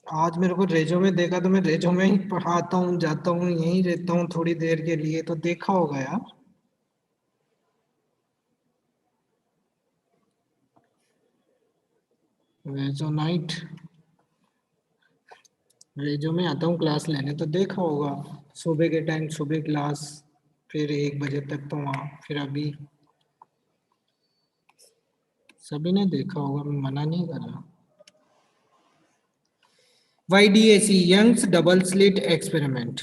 आज मेरे को रेजो में देखा तो मैं रेजो में ही पढ़ाता हूँ, जाता हूँ, यहीं रहता हूँ थोड़ी देर के लिए, तो देखा होगा यार। रेजो नाइट, रेजो में आता हूँ क्लास लेने, तो देखा होगा। सुबह के टाइम सुबह क्लास, फिर 1 बजे तक तो वहाँ, फिर अभी सभी ने देखा होगा, मैं मना नहीं कर रहा। YDAC, Young's double slit experiment.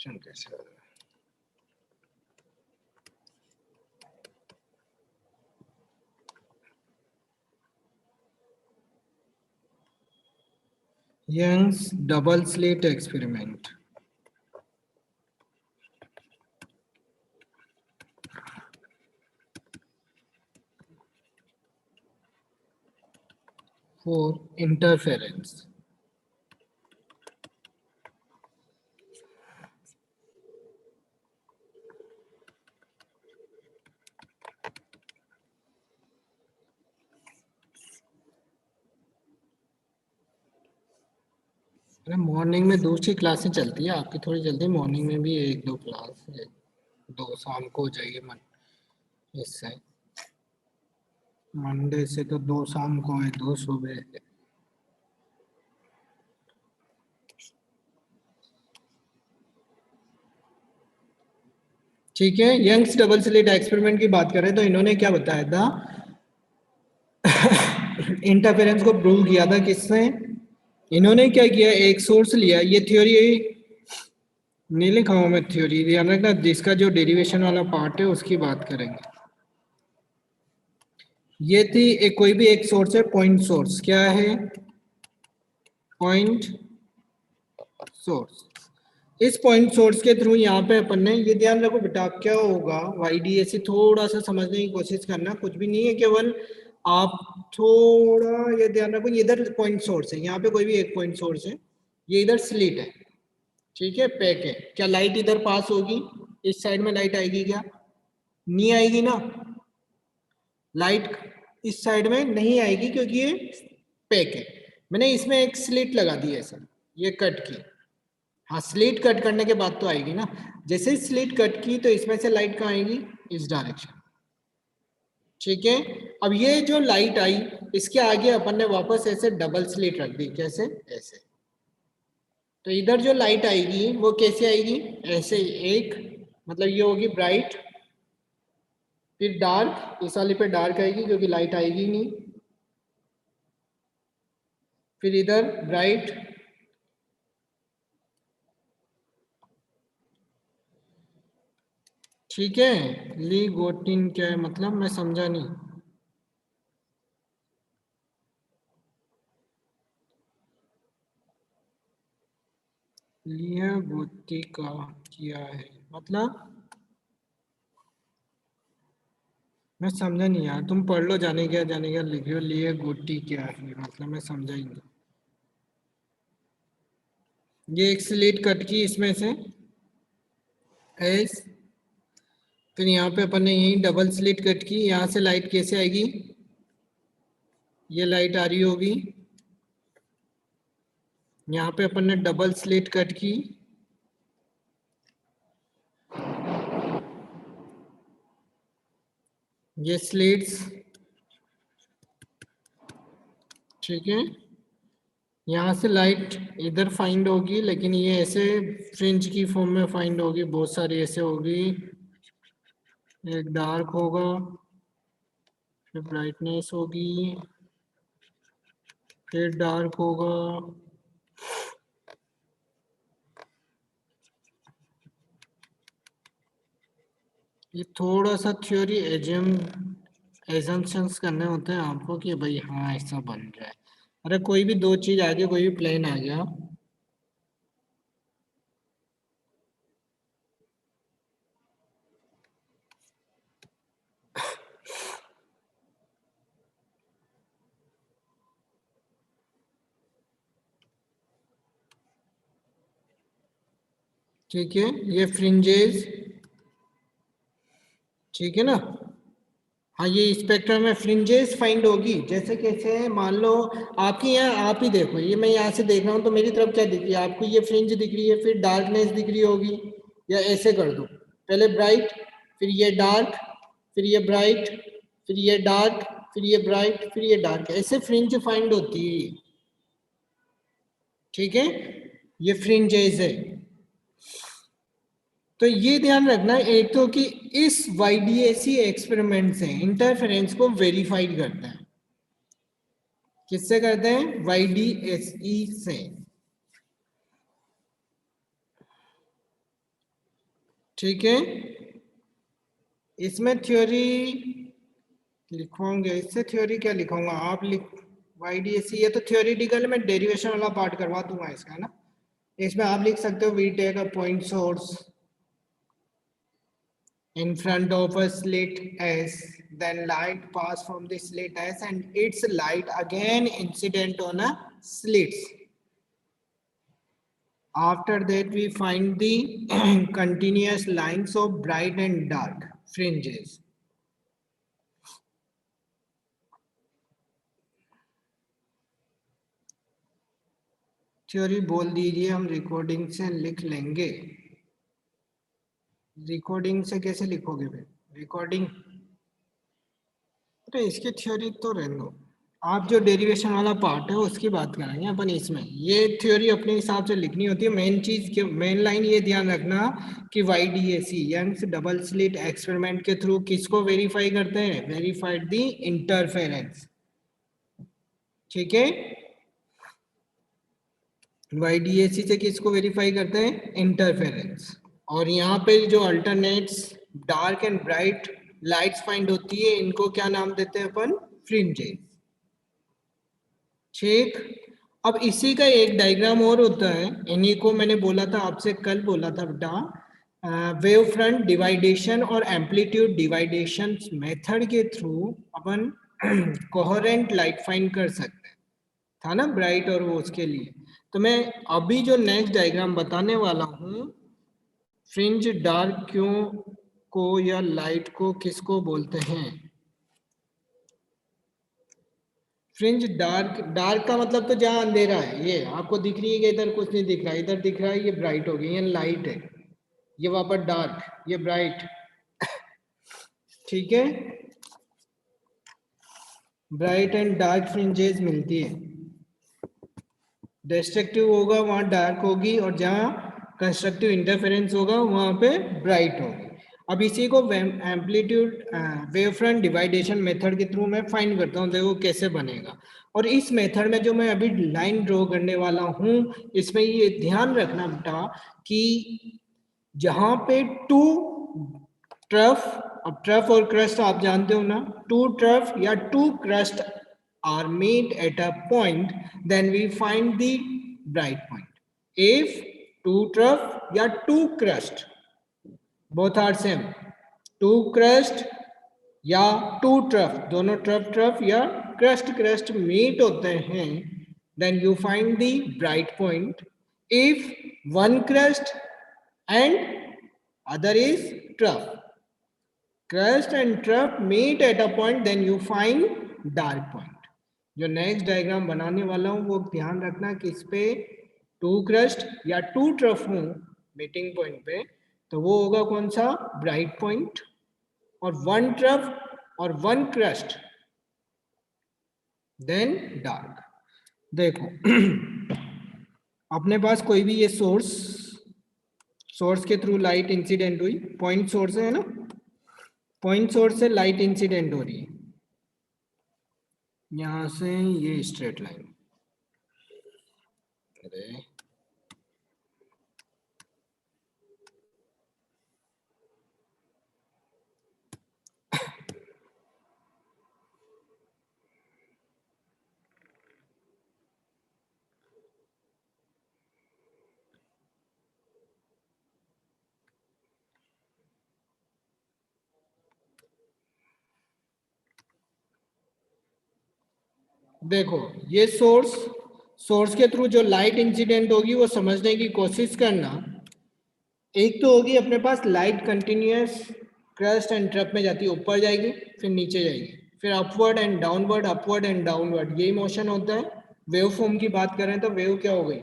कैसे Young's double slit experiment. For interference. अरे मॉर्निंग में दूसरी क्लासें चलती है, आपकी थोड़ी जल्दी। मॉर्निंग में भी 1-2 क्लास है, 2 शाम को हो जाएगी। मन इससे मंडे से तो 2 शाम को है, 2 सुबह है। ठीक है, यंग्स डबल स्लिट एक्सपेरिमेंट की बात करें तो इन्होंने क्या बताया था? इंटरफेरेंस को प्रूव किया था किससे? इन्होंने क्या किया, एक सोर्स लिया, ये थ्योरी नहीं लिखा हूं मैं थ्योरी, ध्यान रखना, जिसका जो डेरिवेशन वाला पार्ट है उसकी बात करेंगे। ये थी एक, कोई भी एक सोर्स है, पॉइंट सोर्स। क्या है? Point source. इस पॉइंट सोर्स के थ्रू यहाँ पे अपन ने, ये ध्यान रखो बेटा, क्या होगा, YDAC थोड़ा सा समझने की कोशिश करना, कुछ भी नहीं है, केवल आप थोड़ा ये ध्यान रखो, ये इधर पॉइंट सोर्स है, यहाँ पे कोई भी एक पॉइंट सोर्स है, ये इधर स्लिट है, ठीक है, पैक है। क्या लाइट इधर पास होगी? इस साइड में लाइट आएगी क्या? नहीं आएगी ना। लाइट इस साइड में नहीं आएगी क्योंकि ये पैक है। मैंने इसमें एक स्लिट लगा दी है सर, ये कट की। हाँ, स्लिट कट करने के बाद तो आएगी ना। जैसे ही स्लिट कट की तो इसमें से लाइट कहाँ आएगी? इस डायरेक्शन। ठीक है, अब ये जो लाइट आई, इसके आगे अपन ने वापस ऐसे डबल स्लिट रख दी। कैसे? ऐसे। तो इधर जो लाइट आएगी वो कैसे आएगी? ऐसे एक, मतलब ये होगी ब्राइट, फिर डार्क, इस वाली पे डार्क आएगी क्योंकि लाइट आएगी नहीं, फिर इधर ब्राइट, ठीक है। लिगोटिन क्या है मतलब, मैं समझा नहीं। लिगोटी का क्या है मतलब, मैं समझा नहीं यार, तुम पढ़ लो, जाने क्या लिखो, लिगोटी क्या है मतलब, मैं समझा ही नहीं। ये एक स्लिट कट की इसमें से एस, फिर यहाँ पे अपन ने यही डबल स्लिट कट की, यहाँ से लाइट कैसे आएगी? ये लाइट आ रही होगी, यहाँ पे अपन ने डबल स्लिट कट की, ये स्लिट्स, ठीक है। यहाँ से लाइट इधर फाइंड होगी, लेकिन ये ऐसे फ्रिंज की फॉर्म में फाइंड होगी, बहुत सारी ऐसे होगी। एक डार्क होगा, फिर ब्राइटनेस होगी, फिर डार्क होगा, ये थोड़ा सा थ्योरी एजम्पशंस करने होते हैं आपको कि भाई हाँ ऐसा बन रहा है। अरे कोई भी दो चीज आ गई, कोई भी प्लेन आ गया, ठीक है, ये फ्रिंजेस, ठीक है ना, हाँ, ये स्पेक्ट्रम में फ्रिंजेस फाइंड होगी। जैसे कैसे है, मान लो आपके यहाँ, आप ही देखो, ये मैं यहाँ से देख रहा हूँ तो मेरी तरफ क्या दिख रही है आपको, ये फ्रिंज दिख रही है, फिर डार्कनेस दिख रही होगी, या ऐसे कर दो, पहले ब्राइट, फिर ये डार्क, फिर ये ब्राइट, फिर ये डार्क, फिर ये ब्राइट, फिर ये डार्क, ऐसे फ्रिंज फाइंड होती है। ठीक है, ये फ्रिंजेस है। तो ये ध्यान रखना एक तो कि इस वाईडीएसी एक्सपेरिमेंट से इंटरफेरेंस को वेरीफाइड करते हैं। किससे करते हैं? वाईडीएसई से। ठीक है, इसमें थ्योरी लिखवाओगे, इससे थ्योरी क्या लिखूंगा, आप लिख वाईडीएसई, ये तो थ्योरेटिकल में डेरिवेशन वाला पार्ट करवा दूंगा इसका ना। इसमें आप लिख सकते हो we take a point source in front of a slit S, then light pass from the slit S and its light again incident on a slits. After that we find the continuous lines of bright and dark fringes. Theory बोल दीजिए, हम recording से लिख लेंगे। Recording से कैसे लिखोगे फिर? रिकॉर्डिंग, अरे इसकी थ्योरी तो रहने दो, आप जो डेरिवेशन वाला पार्ट है उसकी बात करेंगे अपन। इसमें ये थ्योरी अपने हिसाब से लिखनी होती है। मेन चीज के मेन लाइन ये ध्यान रखना कि YDAC Young's double slit experiment के थ्रू किसको वेरीफाई करते हैं? Verified the interference. ठीक है, वाईडीएसी से किसको वेरीफाई करते हैं? इंटरफेरेंस। और यहाँ पे जो alternates dark and bright lights find होती है, इनको क्या नाम देते हैं अपन? फ्रिंजेस। ठीक, अब इसी का एक डायग्राम और होता है, इन्हीं को मैंने बोला था आपसे, कल बोला था बेटा, वेव फ्रंट डिवाइडेशन और एम्पलीट्यूड डिवाइडेशन मेथड के थ्रू अपन कोहेरेंट लाइट फाइंड कर सकते हैं, था ना, ब्राइट और वो उसके लिए। तो मैं अभी जो नेक्स्ट डायग्राम बताने वाला हूँ, फ्रिंज डार्क क्यों को या लाइट को किसको बोलते हैं? फ्रिंज डार्क, डार्क का मतलब तो जहां अंधेरा है, ये आपको दिख रही है कि इधर कुछ नहीं दिख रहा है, इधर दिख रहा है, ये ब्राइट हो गई, ये लाइट है, ये वहां पर डार्क, ये ब्राइट। ठीक है, ब्राइट एंड डार्क फ्रिंजेस मिलती है। डिस्ट्रक्टिव होगा वहां डार्क होगी, और जहां कंस्ट्रक्टिव इंटरफेरेंस होगा वहां पे ब्राइट होगी। अब इसी को एम्पलीट्यूड वेव फ्रंट डिवाइडेशन मेथड के थ्रू मैं फाइंड करता हूँ, देखो कैसे बनेगा। और इस मेथड में जो मैं अभी लाइन ड्रॉ करने वाला हूँ, इसमें ये ध्यान रखना बेटा कि जहां पे टू ट्रफ, अब ट्रफ और क्रस्ट आप जानते हो ना, टू ट्रफ या two crest are made at a point, then we find the bright point. If two trough या two crust both are same, two crust या two trough दोनों trough या crust meet होते हैं, then you find the bright point. If one crust and other is trough, crust and trough meet at a point, then you find dark point. जो next diagram बनाने वाला हूं वो ध्यान रखना कि इस पे टू क्रस्ट या टू ट्रफ हूं मीटिंग पॉइंट पे, तो वो होगा कौन सा? Bright point. और वन ट्रफ और वन क्रस्ट देन डार्क। देखो अपने पास कोई भी ये सोर्स के थ्रू लाइट इंसिडेंट हुई, पॉइंट सोर्स है ना, पॉइंट सोर्स से लाइट इंसिडेंट हो रही है, यहां से ये स्ट्रेट लाइन, अरे देखो ये सोर्स के थ्रू जो लाइट इंसिडेंट होगी वो समझने की कोशिश करना। एक तो होगी अपने पास light continuous crest and trough में जाती है, ऊपर जाएगी फिर नीचे जाएगी, फिर अपवर्ड एंड डाउनवर्ड, यही मोशन होता है। वेव फॉर्म की बात करें तो वेव क्या हो गई,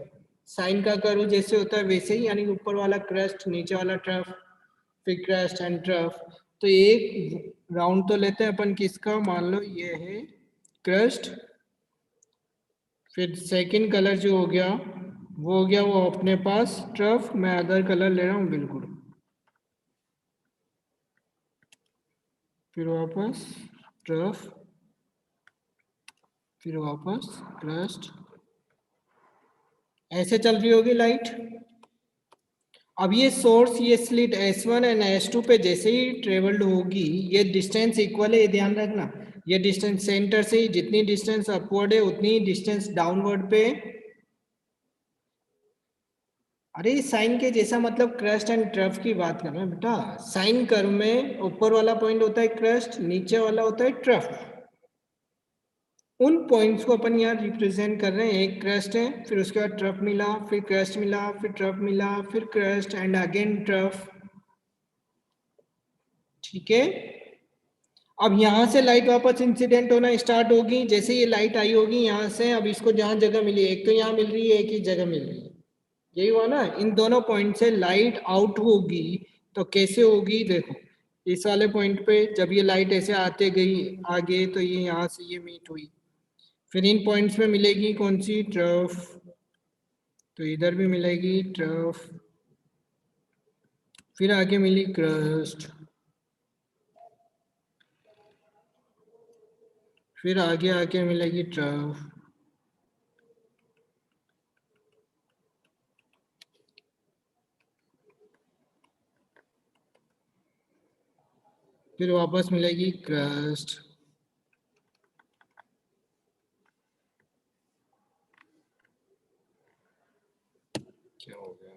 साइन का कर्व जैसे होता है वैसे ही, यानी ऊपर वाला क्रस्ट नीचे वाला ट्रफ, फिर क्रस्ट एंड ट्रफ। तो एक राउंड तो लेते हैं अपन किसका, मान लो ये है क्रस्ट, फिर सेकंड कलर जो हो गया वो हो गया वो अपने पास ट्रफ, मैं अदर कलर ले रहा हूँ बिल्कुल, फिर वापस ट्रफ, फिर वापस क्रस्ट, ऐसे चल रही होगी लाइट। अब ये सोर्स ये स्लिट S1 एंड S2 पे जैसे ही ट्रेवल्ड होगी, ये डिस्टेंस इक्वल है, ये ध्यान रखना, ये डिस्टेंस सेंटर से जितनी डिस्टेंस अपवर्ड है उतनी ही डिस्टेंस डाउनवर्ड पे, अरे साइन के जैसा मतलब क्रस्ट एंड ट्रफ की बात कर रहे हैं बेटा। साइन कर्व में ऊपर वाला पॉइंट होता है क्रस्ट, नीचे वाला होता है ट्रफ। उन पॉइंट्स को अपन यहाँ रिप्रेजेंट कर रहे हैं, एक क्रस्ट है, फिर उसके बाद ट्रफ मिला, फिर क्रस्ट मिला, फिर ट्रफ मिला, फिर क्रस्ट एंड अगेन ट्रफ। ठीक है, अब यहाँ से लाइट वापस इंसिडेंट होना स्टार्ट होगी, जैसे ये लाइट आई होगी यहाँ से, अब इसको जहाँ जगह मिली, एक तो यहाँ मिल रही है, एक ही जगह मिल रही है, यही हुआ ना। इन दोनों पॉइंट से लाइट आउट होगी तो कैसे होगी, देखो इस वाले पॉइंट पे जब ये लाइट ऐसे आते गई आगे तो ये यहाँ से ये मीट हुई, फिर इन पॉइंट्स में मिलेगी कौन सी, ट्रफ, तो इधर भी मिलेगी ट्रफ, फिर आगे मिली क्रस्ट, फिर आगे आके मिलेगी ट्रफ, फिर वापस मिलेगी क्रस्ट। क्या हो गया,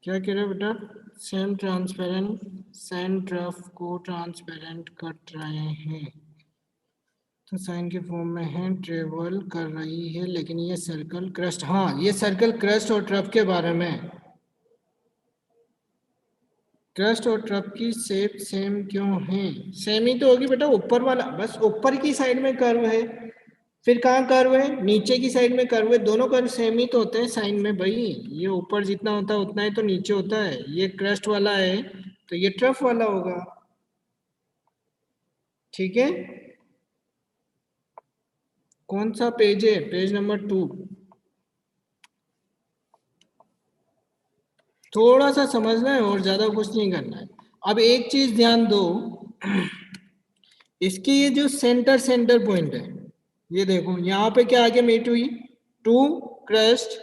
क्या कह रहे हो बेटा, सेम ट्रांसपेरेंट सैन ट्रफ को ट्रांसपेरेंट कर रहे हैं, तो साइन के फॉर्म में है, ट्रेवल कर रही है, लेकिन ये सर्कल क्रस्ट, हाँ ये सर्कल क्रस्ट और ट्रफ के बारे में, क्रस्ट और ट्रफ की शेप सेम क्यों है, सेम ही तो होगी बेटा, ऊपर वाला बस ऊपर की साइड में कर्व है, फिर कहाँ कर्व है, नीचे की साइड में कर्व है, दोनों कर्व सेम ही तो होते हैं साइन में भाई, ये ऊपर जितना होता है उतना ही तो नीचे होता है, ये क्रस्ट वाला है तो ये ट्रफ वाला होगा। ठीक है, कौन सा पेज है, पेज नंबर 2, थोड़ा सा समझना है और ज्यादा कुछ नहीं करना है। अब एक चीज ध्यान दो, इसकी ये जो सेंटर सेंटर पॉइंट है, ये देखो यहाँ पे क्या आगे मीट हुई, टू क्रस्ट,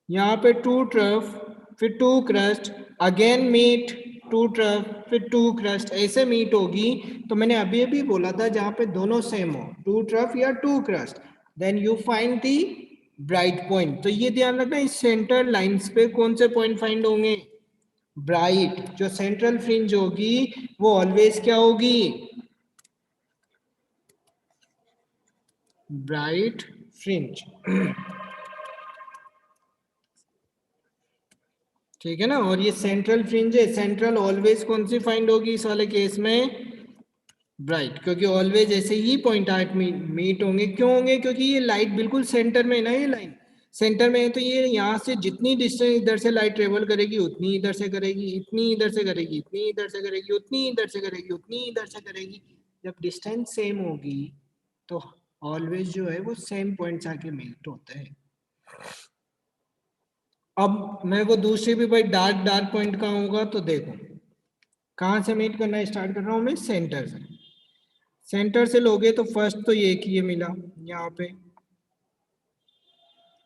यहाँ पे टू ट्रफ, फिर two crest, again meet, two trough, फिर टू क्रस्ट, ऐसे मीट होगी। तो मैंने अभी अभी बोला था जहाँ पे दोनों सेम हो, टू ट्रफ या two crest, then you find the bright point. तो ये ध्यान रखना, इस सेंटर लाइंस पे कौन से पॉइंट फाइंड होंगे, ब्राइट, जो सेंट्रल फ्रिंज होगी वो ऑलवेज क्या होगी, ब्राइट फ्रिंज। ठीक है ना, और ये सेंट्रल फ्रिंज है, सेंट्रल ऑलवेज कौन सी फाइंड होगी इस वाले केस में, ब्राइट, क्योंकि ऑलवेज ऐसे ही पॉइंट आर्ट मीट होंगे, क्यों होंगे, क्योंकि ये लाइट बिल्कुल सेंटर में है ना, ये लाइन सेंटर में है, तो ये यहाँ से जितनी डिस्टेंस इधर से लाइट ट्रेवल करेगी उतनी इधर से करेगी, इतनी इधर से करेगी, इतनी इधर से करेगी, उतनी इधर से करेगी, उतनी इधर से करेगी। जब डिस्टेंस सेम होगी तो ऑलवेज जो है वो सेम पॉइंट्स आके मीट होते हैं। अब मेरे को दूसरी भी भाई डार्क डार्क पॉइंट कहाँ होगा, तो देखो कहाँ से मीट करना स्टार्ट कर रहा हूँ मैं, सेंटर से, सेंटर से लोगे तो फर्स्ट तो ये मिला यहाँ पे,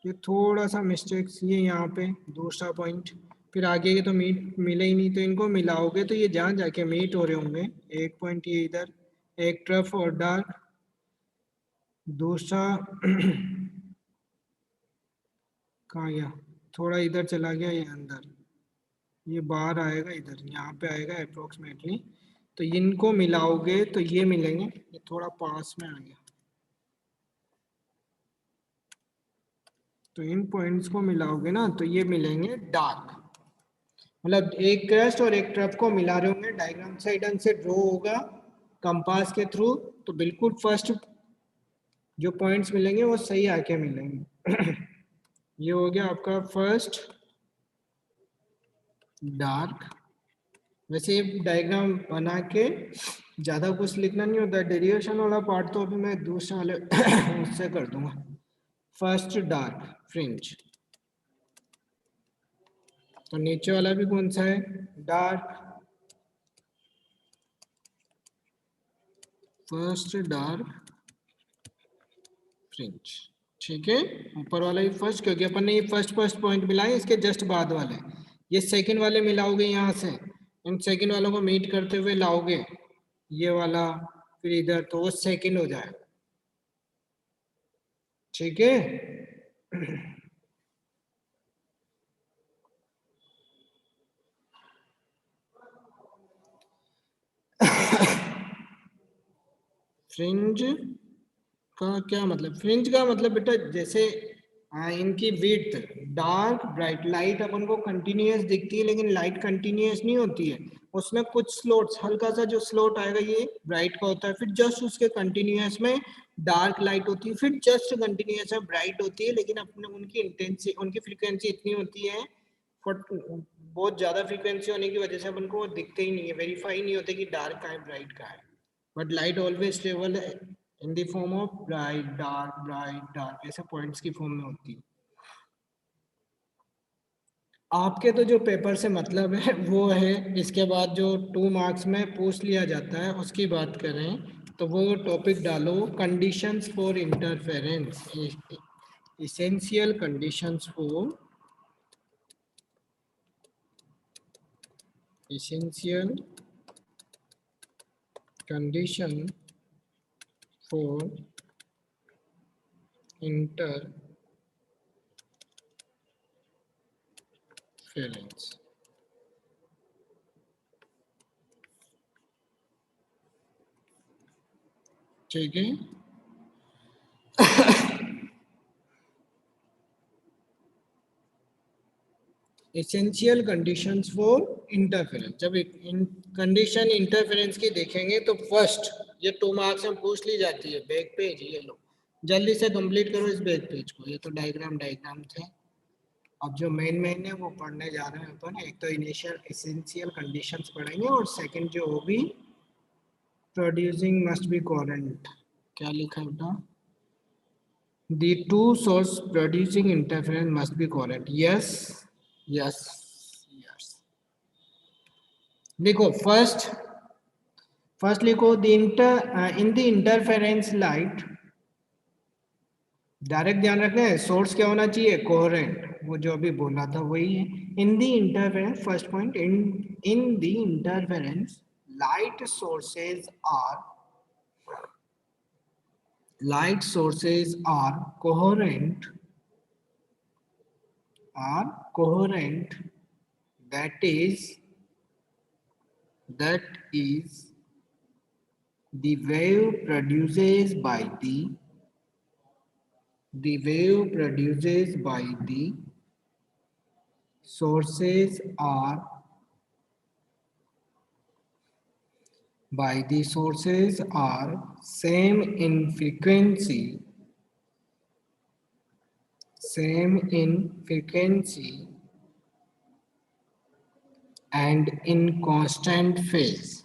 ये थोड़ा सा मिस्टेक्स ये यहाँ पे दूसरा पॉइंट, फिर आगे के तो मीट मिले ही नहीं, तो इनको मिलाओगे तो ये जहाँ जाके मीट हो रहे होंगे, एक पॉइंट ये इधर, एक तरफ और डार्क, दूसरा कहाँ गया, थोड़ा इधर चला गया, ये अंदर, ये बाहर आएगा, इधर यहाँ पे आएगा अप्रोक्सीमेटली। तो इनको मिलाओगे तो ये मिलेंगे, ये थोड़ा पास में आ गया। तो इन पॉइंट्स को मिलाओगे ना तो ये मिलेंगे डार्क, मतलब एक क्रस्ट और एक ट्रफ को मिला रहे होंगे, डायग्राम साइड से ड्रॉ होगा कंपास के थ्रू, तो बिल्कुल फर्स्ट जो पॉइंट्स मिलेंगे वो सही आके मिलेंगे। ये हो गया आपका फर्स्ट डार्क। वैसे ये डायग्राम बना के ज्यादा कुछ लिखना नहीं होता, डेरिवेशन वाला पार्ट तो अभी मैं दूसरे वाले उससे कर दूंगा। फर्स्ट डार्क फ्रिंज, तो नीचे वाला भी कौन सा है, डार्क, फर्स्ट डार्क फ्रिंज। ठीक है, ऊपर वाला ही फर्स्ट, क्योंकि अपन ने ये फर्स्ट पॉइंट मिलाए, इसके जस्ट बाद वाले ये सेकंड वाले मिलाओगे यहाँ से, इन सेकंड वालों को मीट करते हुए लाओगे ये वाला, फिर इधर, तो वो सेकंड हो जाए। ठीक है। फ्रिंज का क्या मतलब, फ्रिंज का मतलब बेटा जैसे इनकी विड्थ, डार्क ब्राइट, लाइट अपन को कंटिन्यूअस दिखती है लेकिन लाइट कंटिन्यूअस नहीं होती है, उसमें कुछ स्लॉट्स, हल्का सा जो स्लॉट आएगा ये ब्राइट का होता है, फिर जस्ट उसके कंटिन्यूअस में डार्क लाइट होती है, फिर जस्ट कंटिन्यूअस में ब्राइट होती है, लेकिन अपने उनकी इंटेंसिटी, उनकी फ्रीक्वेंसी इतनी होती है, बहुत ज्यादा फ्रीक्वेंसी होने की वजह से अपन को दिखते ही नहीं है, वेरीफाई नहीं होते कि डार्क का है ब्राइट का है, but light always travel in the form of bright dark, ऐसे पॉइंट्स की फॉर्म में होती है। आपके तो जो पेपर से मतलब है वो है, इसके बाद जो 2 मार्क्स में पूछ लिया जाता है उसकी बात करें तो वो टॉपिक डालो, conditions for interference, essential conditions for essential condition for interference। ठीक है। एसेंशियल कंडीशंस फॉर इंटरफेरेंस, जब कंडीशन इंटरफेरेंस की देखेंगे तो फर्स्ट ये 2 मार्क्स में पूछ ली जाती है, बैक पेज ये लो, जल्दी से कंप्लीट करो इस बैक पेज को, ये तो डायग्राम थे। अब जो मेन है वो पढ़ने जा रहे हैं अपन, एक तो इनिशियल एसेंशियल कंडीशंस पढ़ेंगे और सेकंड जो होगी प्रोड्यूसिंग मस्ट बी कोहेरेंट। क्या लिखा है बेटा, the two source producing interference must be coherent। yes yes yes, देखो फर्स्ट लिखो, the in the interference light, direct ध्यान रखना है सोर्स क्या होना चाहिए, कोहेरेंट, वो जो अभी बोला था वही है। In the interference, first point, in the interference light sources are coherent, that is the wave produces by the sources are same in frequency and in constant phase,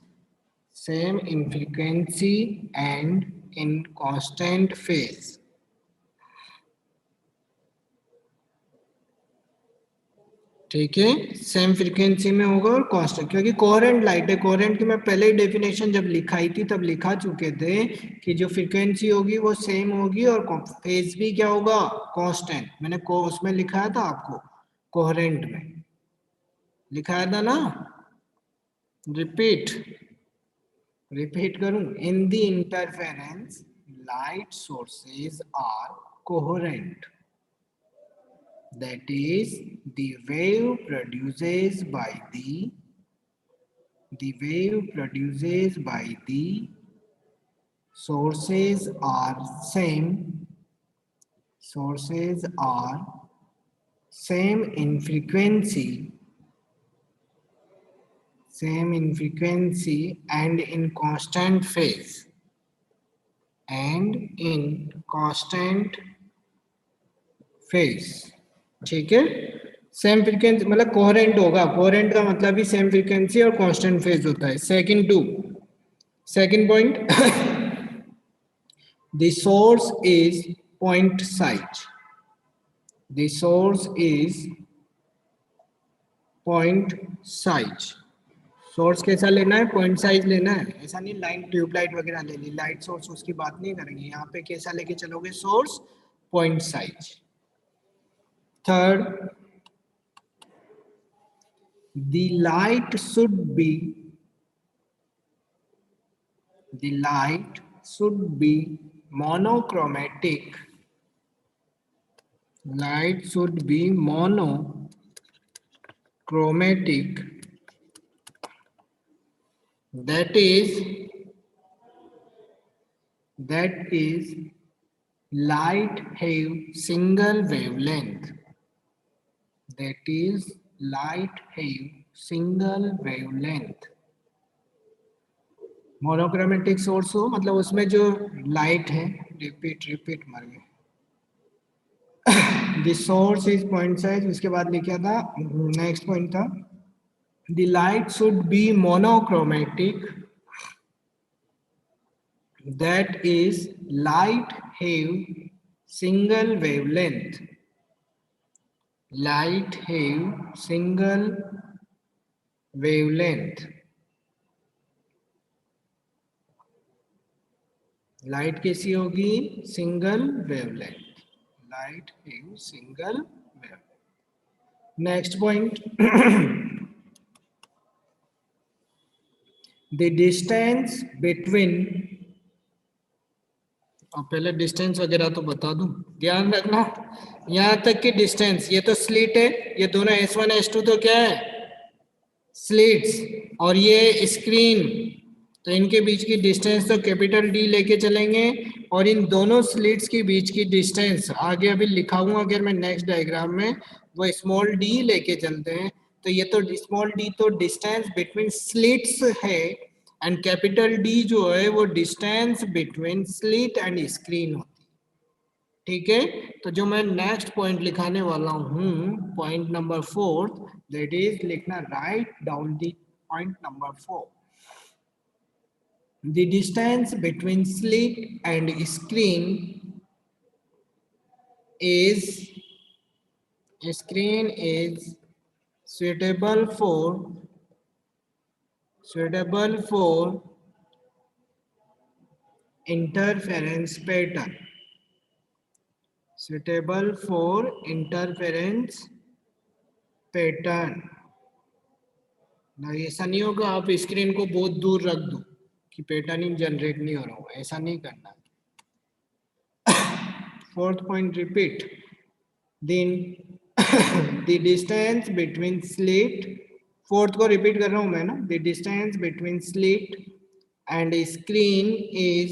same in frequency and in constant phase। ठीक है, same frequency में होगा और constant, क्योंकि coherent light है, coherent की मैं पहले ही डेफिनेशन जब लिखाई थी तब लिखा चुके थे कि जो फ्रीक्वेंसी होगी वो सेम होगी और फेज भी क्या होगा, कांस्टेंट। मैंने उसमें लिखाया था आपको, कोहेरेंट में लिखाया था ना, रिपीट रिपीट करूं, in the interference light sources are coherent, that is the wave produces by the wave produces by the sources are sources are same in frequency and in constant phase ठीक है। Same frequency मतलब coherent होगा, coherent का मतलब ही same frequency और constant phase होता है। Second point the source is point size, the source is point size. Source कैसा लेना है, पॉइंट साइज लेना है, ऐसा नहीं लाइन ट्यूबलाइट वगैरह ले ली, लाइट सोर्स उसकी बात नहीं करेंगे, यहाँ पे कैसा लेके चलोगे, source point size. Third, the light should be monochromatic, light should be monochromatic, that is light have single wavelength, that is light have single wavelength। Monochromatic source हो मतलब उसमें जो लाइट है, रिपीट मर गए, the source is point size, उसके बाद लिखा था, नेक्स्ट पॉइंट था the light should be monochromatic, that is light have single wavelength, light have single wavelength. Light कैसी होगी, single wavelength, light have single wavelength. Next point the distance between, और पहले distance वगैरह तो बता दूं, ध्यान रखना यहां तक कि डिस्टेंस, ये तो स्लिट है, ये दोनों S1 S2 तो क्या है, स्लिट्स, और ये स्क्रीन, तो इनके बीच की डिस्टेंस तो कैपिटल डी लेके चलेंगे, और इन दोनों स्लिट्स के बीच की डिस्टेंस आगे अभी लिखा हुआ, अगर मैं नेक्स्ट डायग्राम में, वो स्मॉल डी लेके चलते हैं, तो ये तो स्मॉल डी तो डिस्टेंस बिटवीन स्लिट्स है, एंड कैपिटल डी जो है वो distance between slit and screen होती है। ठीक है, तो जो मैं नेक्स्ट पॉइंट लिखाने वाला हूं, पॉइंट नंबर 4, दैट इज लिखना, write down the point number 4, the distance between slit and screen is suitable for interference pattern, suitable for interference pattern। ना ऐसा नहीं होगा आप स्क्रीन को बहुत दूर रख दो कि पैटर्निंग जनरेट नहीं हो रहा हो, ऐसा नहीं करना। Fourth point repeat, then the distance between slit, fourth को रिपीट कर रहा हूं मैं ना, the distance between slit and screen is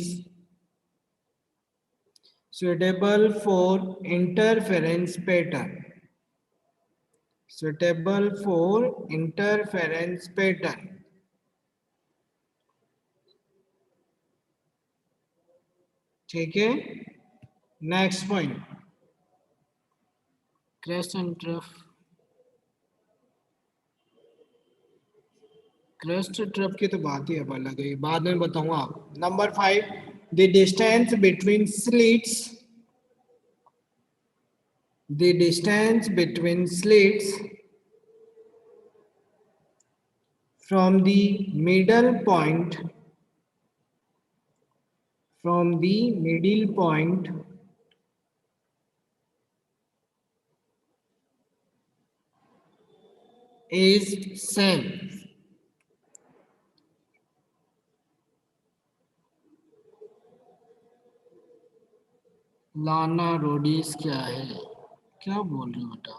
suitable for interference pattern, suitable for interference pattern। ठीक है, next point, crest and trough, crest trough की तो बात ही अब अलग है, बाद में बताऊंगा आप। Number 5, the distance between slits, the distance between slits from the middle point is same, लाना रोडीज क्या है, क्या बोल रहे हो बेटा?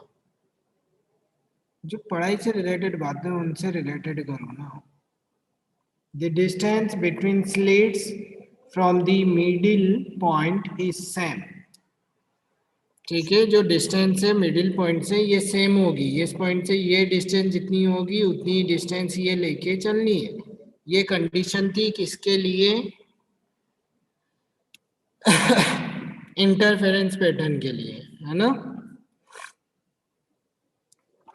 जो पढ़ाई से रिलेटेड बातें उनसे रिलेटेड करो ना। The distance between slits from the middle point is same. ठीक है, जो डिस्टेंस है मिडिल पॉइंट से ये सेम होगी, इस पॉइंट से ये डिस्टेंस जितनी होगी उतनी डिस्टेंस ये लेके चलनी है। ये कंडीशन थी किसके लिए? इंटरफेरेंस पैटर्न के लिए, है ना।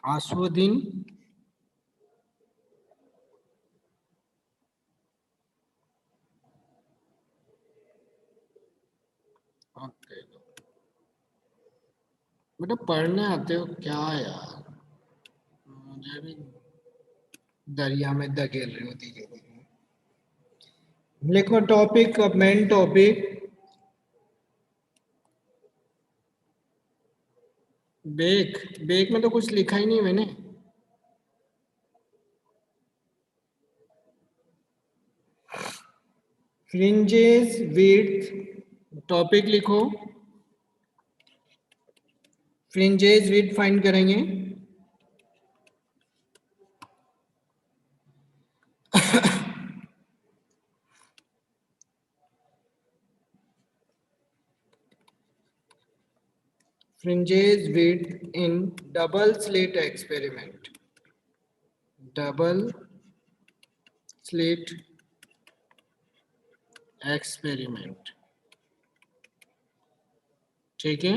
आश्वदिन ओके, बेटा पढ़ने आते हो क्या यार? मुझे भी दरिया में धकेल रही होती है। लिखो टॉपिक, अब मेन टॉपिक। बेक, बेक में तो कुछ लिखा ही नहीं मैंने। फ्रिंजेस विड्थ, टॉपिक लिखो। फ्रिंजेस विड्थ फाइंड करेंगे। Fringes width in double slit experiment. Double slit experiment, ठीक है।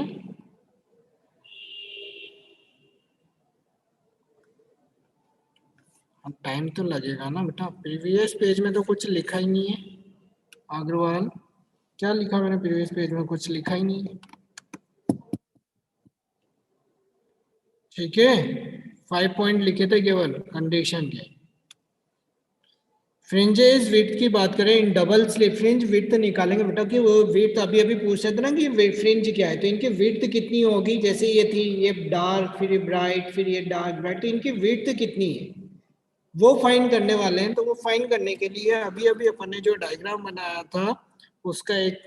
अब टाइम तो लगेगा ना बेटा, प्रीवियस पेज में तो कुछ लिखा ही नहीं है। अग्रवाल, क्या लिखा मैंने प्रीवियस पेज में? कुछ लिखा ही नहीं है। ठीक है, 5 पॉइंट लिखे थे केवल कंडीशन के। फ्रिंजेस विड्थ की बात करें, in double slit fringe width निकालेंगे बेटा कि वो विड्थ अभी अभी पूछ रहे थे ना कि फ्रिंज क्या है, तो इनकी विड्थ कितनी होगी? जैसे ये थी, ये डार्क, फिर ये ब्राइट, फिर ये डार्क ब्राइट, तो इनकी विड्थ कितनी है वो फाइंड करने वाले हैं। तो वो फाइंड करने के लिए अभी अभी अपन ने जो डायग्राम बनाया था उसका एक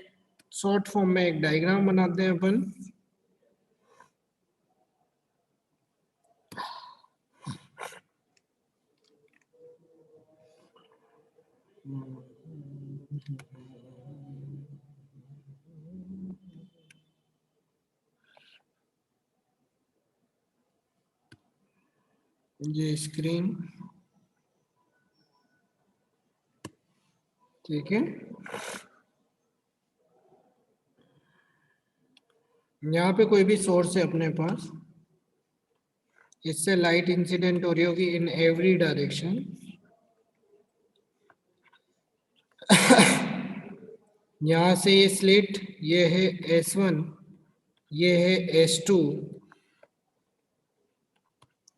शॉर्ट फॉर्म में एक डायग्राम बनाते हैं अपन। ये स्क्रीन, ठीक है। यहाँ पे कोई भी सोर्स है अपने पास, इससे लाइट इंसिडेंट हो रही होगी इन एवरी डायरेक्शन। यहाँ से ये स्लिट, ये है S1, ये है S2,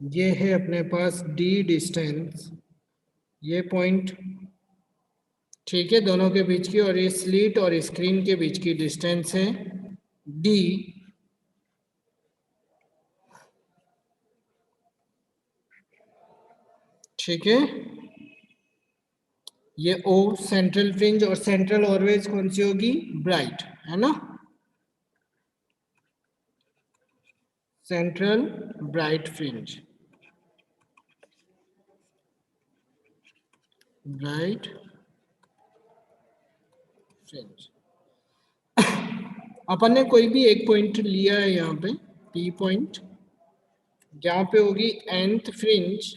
ये है अपने पास D डिस्टेंस, ये पॉइंट, ठीक है, दोनों के बीच की। और ये स्लिट और स्क्रीन के बीच की डिस्टेंस है D, ठीक है। ये O सेंट्रल फ्रिंज, और सेंट्रल ऑलवेज कौन सी होगी? ब्राइट, है ना। Central bright fringe, bright fringe. अपन ने कोई भी एक पॉइंट लिया है यहाँ पे, P पॉइंट, जहाँ पे होगी nth फ्रिंज,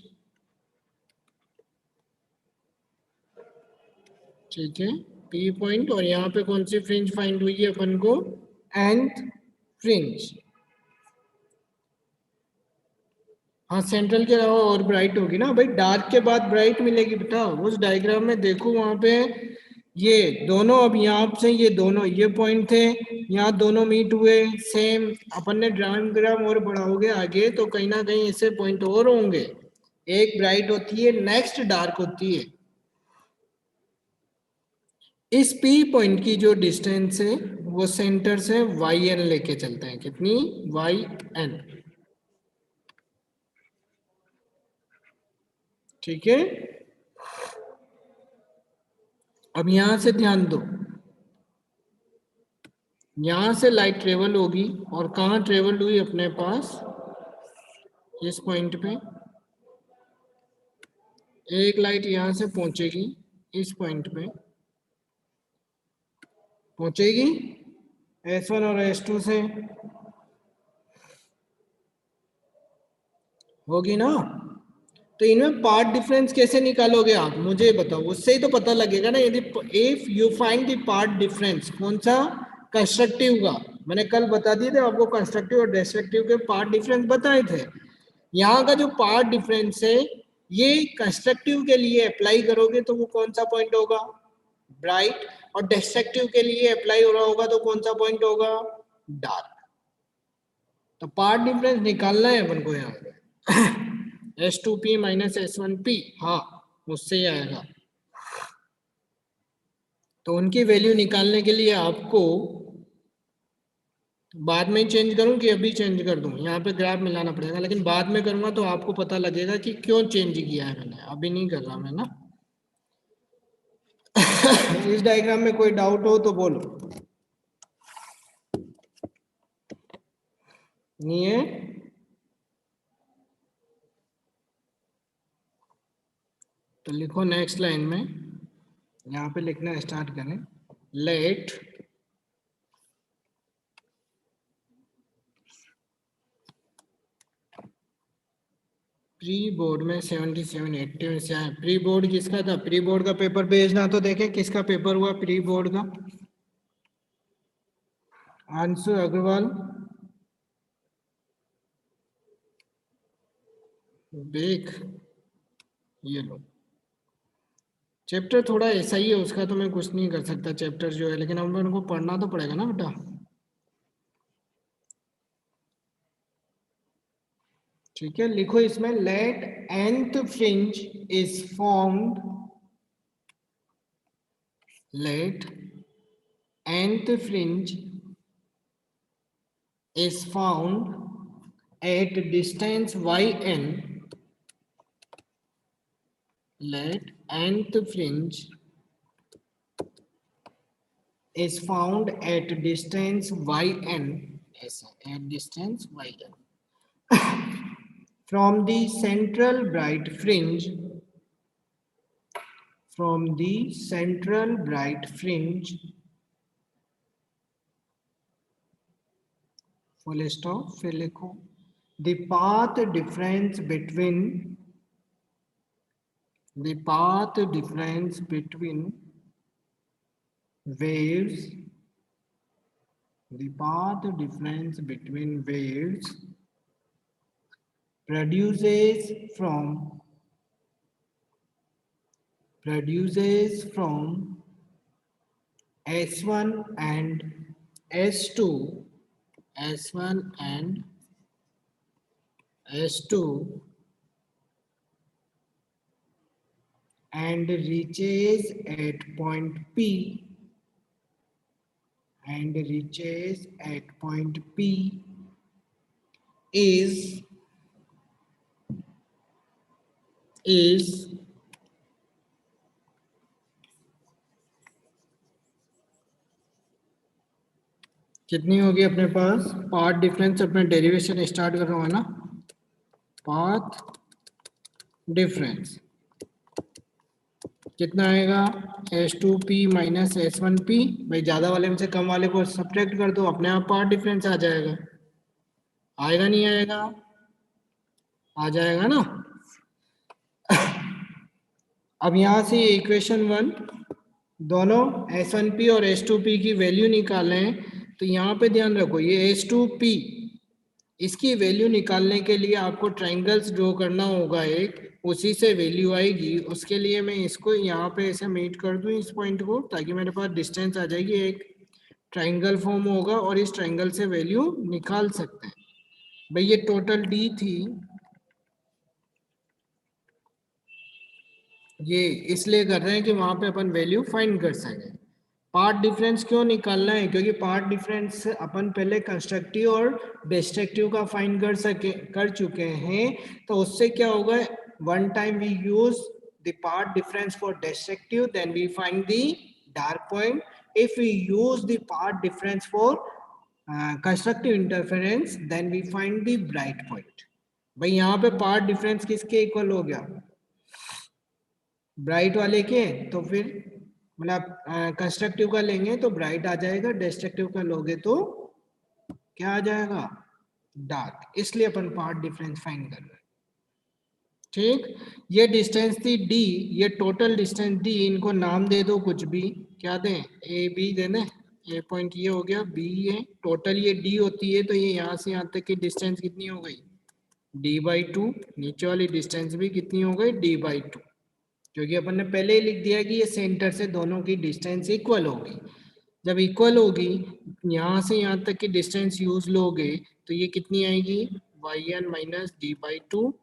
ठीक है, P पॉइंट। और यहाँ पे कौन सी फ्रिंज फाइंड हुई है अपन को? nth fringe. हाँ, सेंट्रल के अलावा और ब्राइट होगी ना भाई, डार्क के बाद ब्राइट मिलेगी बेटा। उस डायग्राम में देखो वहां पे ये दोनों, अब यहाँ से ये दोनों, ये पॉइंट थे, यहाँ दोनों मीट हुए सेम। अपन ने डायग्राम और बढ़ाओगे आगे तो कहीं ना कहीं ऐसे पॉइंट और होंगे, एक ब्राइट होती है, नेक्स्ट डार्क होती है। इस P पॉइंट की जो डिस्टेंस है वो सेंटर से YN लेके चलते हैं, कितनी? YN, ठीक है। अब यहां से ध्यान दो, यहां से लाइट ट्रेवल होगी और कहाँ ट्रेवल हुई अपने पास, इस पॉइंट पे एक लाइट यहां से पहुंचेगी, इस पॉइंट पे पहुंचेगी S1 और S2 से, होगी ना। तो इनमें पार्ट डिफरेंस कैसे निकालोगे आप, मुझे बताओ, उससे ही तो पता लगेगा ना। यदि if you find the path difference, कौन सा, कंस्ट्रक्टिव का, मैंने कल बता दिए थे आपको, कंस्ट्रक्टिव और डिस्ट्रक्टिव के पार्ट डिफरेंस बताए थे। यहाँ का जो पार्ट डिफरेंस है ये कंस्ट्रक्टिव के लिए अप्लाई करोगे तो वो कौन सा पॉइंट होगा, ब्राइट, और डिस्ट्रक्टिव के लिए अप्लाई हो रहा होगा तो कौन सा पॉइंट होगा, डार्क। तो पार्ट डिफरेंस निकालना है अपन को यहाँ पे S2P माइनस S1P, हाँ उससे ही आएगा। तो उनकी वैल्यू निकालने के लिए आपको बाद में चेंज करूं कि अभी चेंज कर दूं, यहाँ पे ग्राफ मिलाना पड़ेगा, लेकिन बाद में करूंगा तो आपको पता लगेगा कि क्यों चेंज किया है मैंने, अभी नहीं कर रहा मैं ना। इस डायग्राम में कोई डाउट हो तो बोलो, नहीं है तो लिखो नेक्स्ट लाइन में, यहाँ पे लिखना स्टार्ट करें, लेट प्री बोर्ड में 77 80 में से आए। प्री बोर्ड किसका था, प्री बोर्ड का पेपर भेजना तो देखें किसका पेपर हुआ प्री बोर्ड का, अंशु अग्रवाल, देख ये लो। चैप्टर थोड़ा ऐसा ही है उसका, तो मैं कुछ नहीं कर सकता चैप्टर जो है, लेकिन हम उनको पढ़ना तो पड़ेगा ना बेटा। ठीक है, लिखो इसमें, let nth fringe is formed, let nth fringe is found at distance yn, let nth fringe is found at distance yn, at distance yn from the central bright fringe, from the central bright fringe, full stop, फिर लिखो, the path difference between, the path difference between waves, the path difference between waves produces from S1 and S2, S1 and S2 and reaches at point P, and reaches at point P is कितनी होगी अपने पास, path difference, अपने derivation start कर रहा हूँ ना, path difference कितना आएगा, S2P माइनस S1P, भाई ज्यादा वाले में से कम वाले को सब्ट्रैक्ट कर दो, अपने आप पाथ डिफरेंस आ जाएगा, आएगा नहीं आएगा, आ जाएगा ना। अब यहां से इक्वेशन 1 दोनों S1P और S2P की वैल्यू निकालें हैं, तो यहाँ पे ध्यान रखो, ये S2P इसकी वैल्यू निकालने के लिए आपको ट्रायंगल्स ड्रॉ करना होगा एक, उसी से वैल्यू आएगी। उसके लिए मैं इसको यहाँ पे ऐसे मीट कर दूं इस पॉइंट को, ताकि मेरे पास डिस्टेंस आ जाएगी, एक ट्रायंगल फॉर्म होगा और इस ट्रायंगल से वैल्यू निकाल सकते हैं। भाई ये टोटल D थी, ये इसलिए कर रहे हैं कि वहां पे अपन वैल्यू फाइंड कर सकें। पार्ट डिफरेंस क्यों निकालना है, क्योंकि पार्ट डिफरेंस अपन पहले कंस्ट्रक्टिव और डिस्ट्रक्टिव का फाइंड कर चुके हैं, तो उससे क्या होगा, one time we use the path difference for destructive, then we find the dark point, If we use the path difference for constructive interference, then we find the bright point. भाई यहाँ पे पाथ डिफरेंस किसके equal हो गया? Bright वाले के. तो फिर मतलब कंस्ट्रक्टिव का लेंगे तो ब्राइट आ जाएगा, डिस्ट्रक्टिव का लोगे तो क्या आ जाएगा? डार्क. इसलिए अपन पाथ डिफरेंस फाइंड कर रहे हैं. ठीक. ये डिस्टेंस थी d, ये टोटल डिस्टेंस d. इनको नाम दे दो कुछ भी. क्या दें? ए बी दे दें. ए पॉइंट ये हो गया, बी ये टोटल ये d होती है, तो ये यहाँ से यहाँ तक की डिस्टेंस कितनी हो गई? d/2. नीचे वाली डिस्टेंस भी कितनी हो गई? d/2. क्योंकि अपन ने पहले ही लिख दिया कि ये सेंटर से दोनों की डिस्टेंस इक्वल होगी. जब इक्वल होगी, यहाँ से यहाँ तक की डिस्टेंस यूज लोगे तो ये कितनी आएगी? yn minus d/2.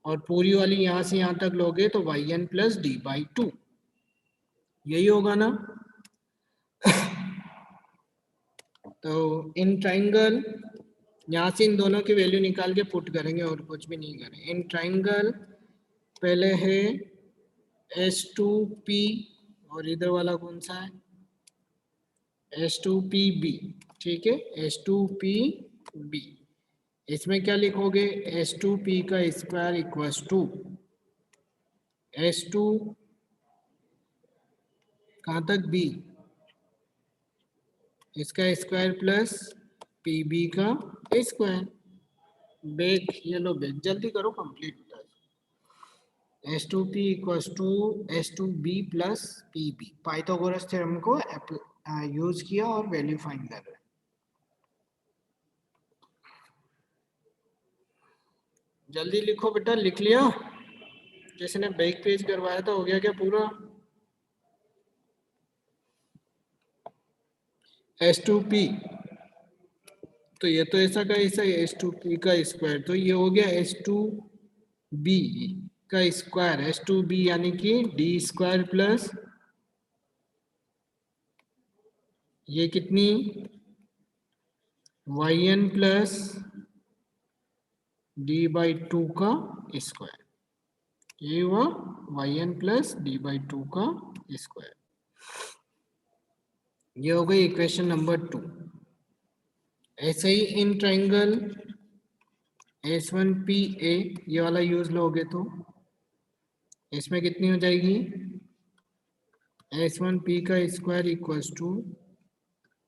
और पूरी वाली यहाँ से यहाँ तक लोगे तो yn प्लस d/2. यही होगा ना? तो इन ट्राइंगल, यहाँ से इन दोनों की वैल्यू निकाल के पुट करेंगे और कुछ भी नहीं करें. इन ट्राइंगल पहले है S2P और इधर वाला कौन सा है? S2PB. ठीक है, S2PB. इसमें क्या लिखोगे? S2P का स्क्वायर इक्वल्स टू S2 कहाँ तक? B. इसका स्क्वायर प्लस PB का स्क्वायर. बैक, ये लो बैक, जल्दी करो complete. S2P equals to S2B plus PB. Pythagoras theorem को यूज किया और वैल्यू फाइंड कर रहे हैं. जल्दी लिखो बेटा. लिख लिया? जिसने बैक पेज करवाया था हो गया क्या पूरा? S2P तो ये तो ऐसा का ऐसा है, S2P का स्क्वायर. तो ये हो गया S2B का स्क्वायर. S2B यानी कि d स्क्वायर प्लस ये कितनी? yn प्लस d/2 का स्क्वायर. ये हुआ yn प्लस d/2 का स्क्वायर. ये हो गई इक्वेशन नंबर 2. ऐसे ही इन ट्राइंगल S1PA ये वाला यूज लोगे तो इसमें कितनी हो जाएगी? S1P का स्क्वायर इक्वल्स टू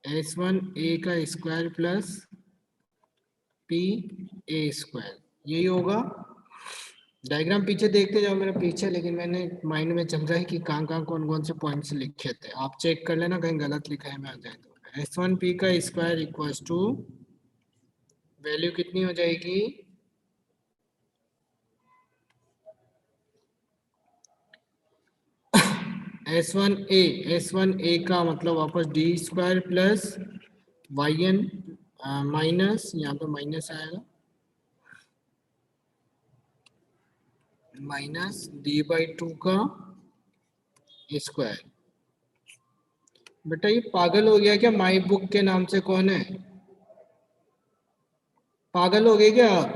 S1A का स्क्वायर प्लस PA स्क्वायर. यही होगा. डायग्राम पीछे देखते जाओ मेरे पीछे, लेकिन मैंने माइंड में चल रहा है कि कहाँ कहाँ कौन कौन से पॉइंट्स लिखे थे. आप चेक कर लेना कहीं गलत लिखा है मैं आ जाए तो. S1P का स्क्वायर इक्वल्स टू वैल्यू कितनी हो जाएगी? S1A का मतलब वापस d square plus yn minus, यहाँ पे माइनस आएगा, माइनस d/2 का स्क्वायर. बेटा ये पागल हो गया क्या? माई बुक के नाम से कौन है? पागल हो गए क्या आप?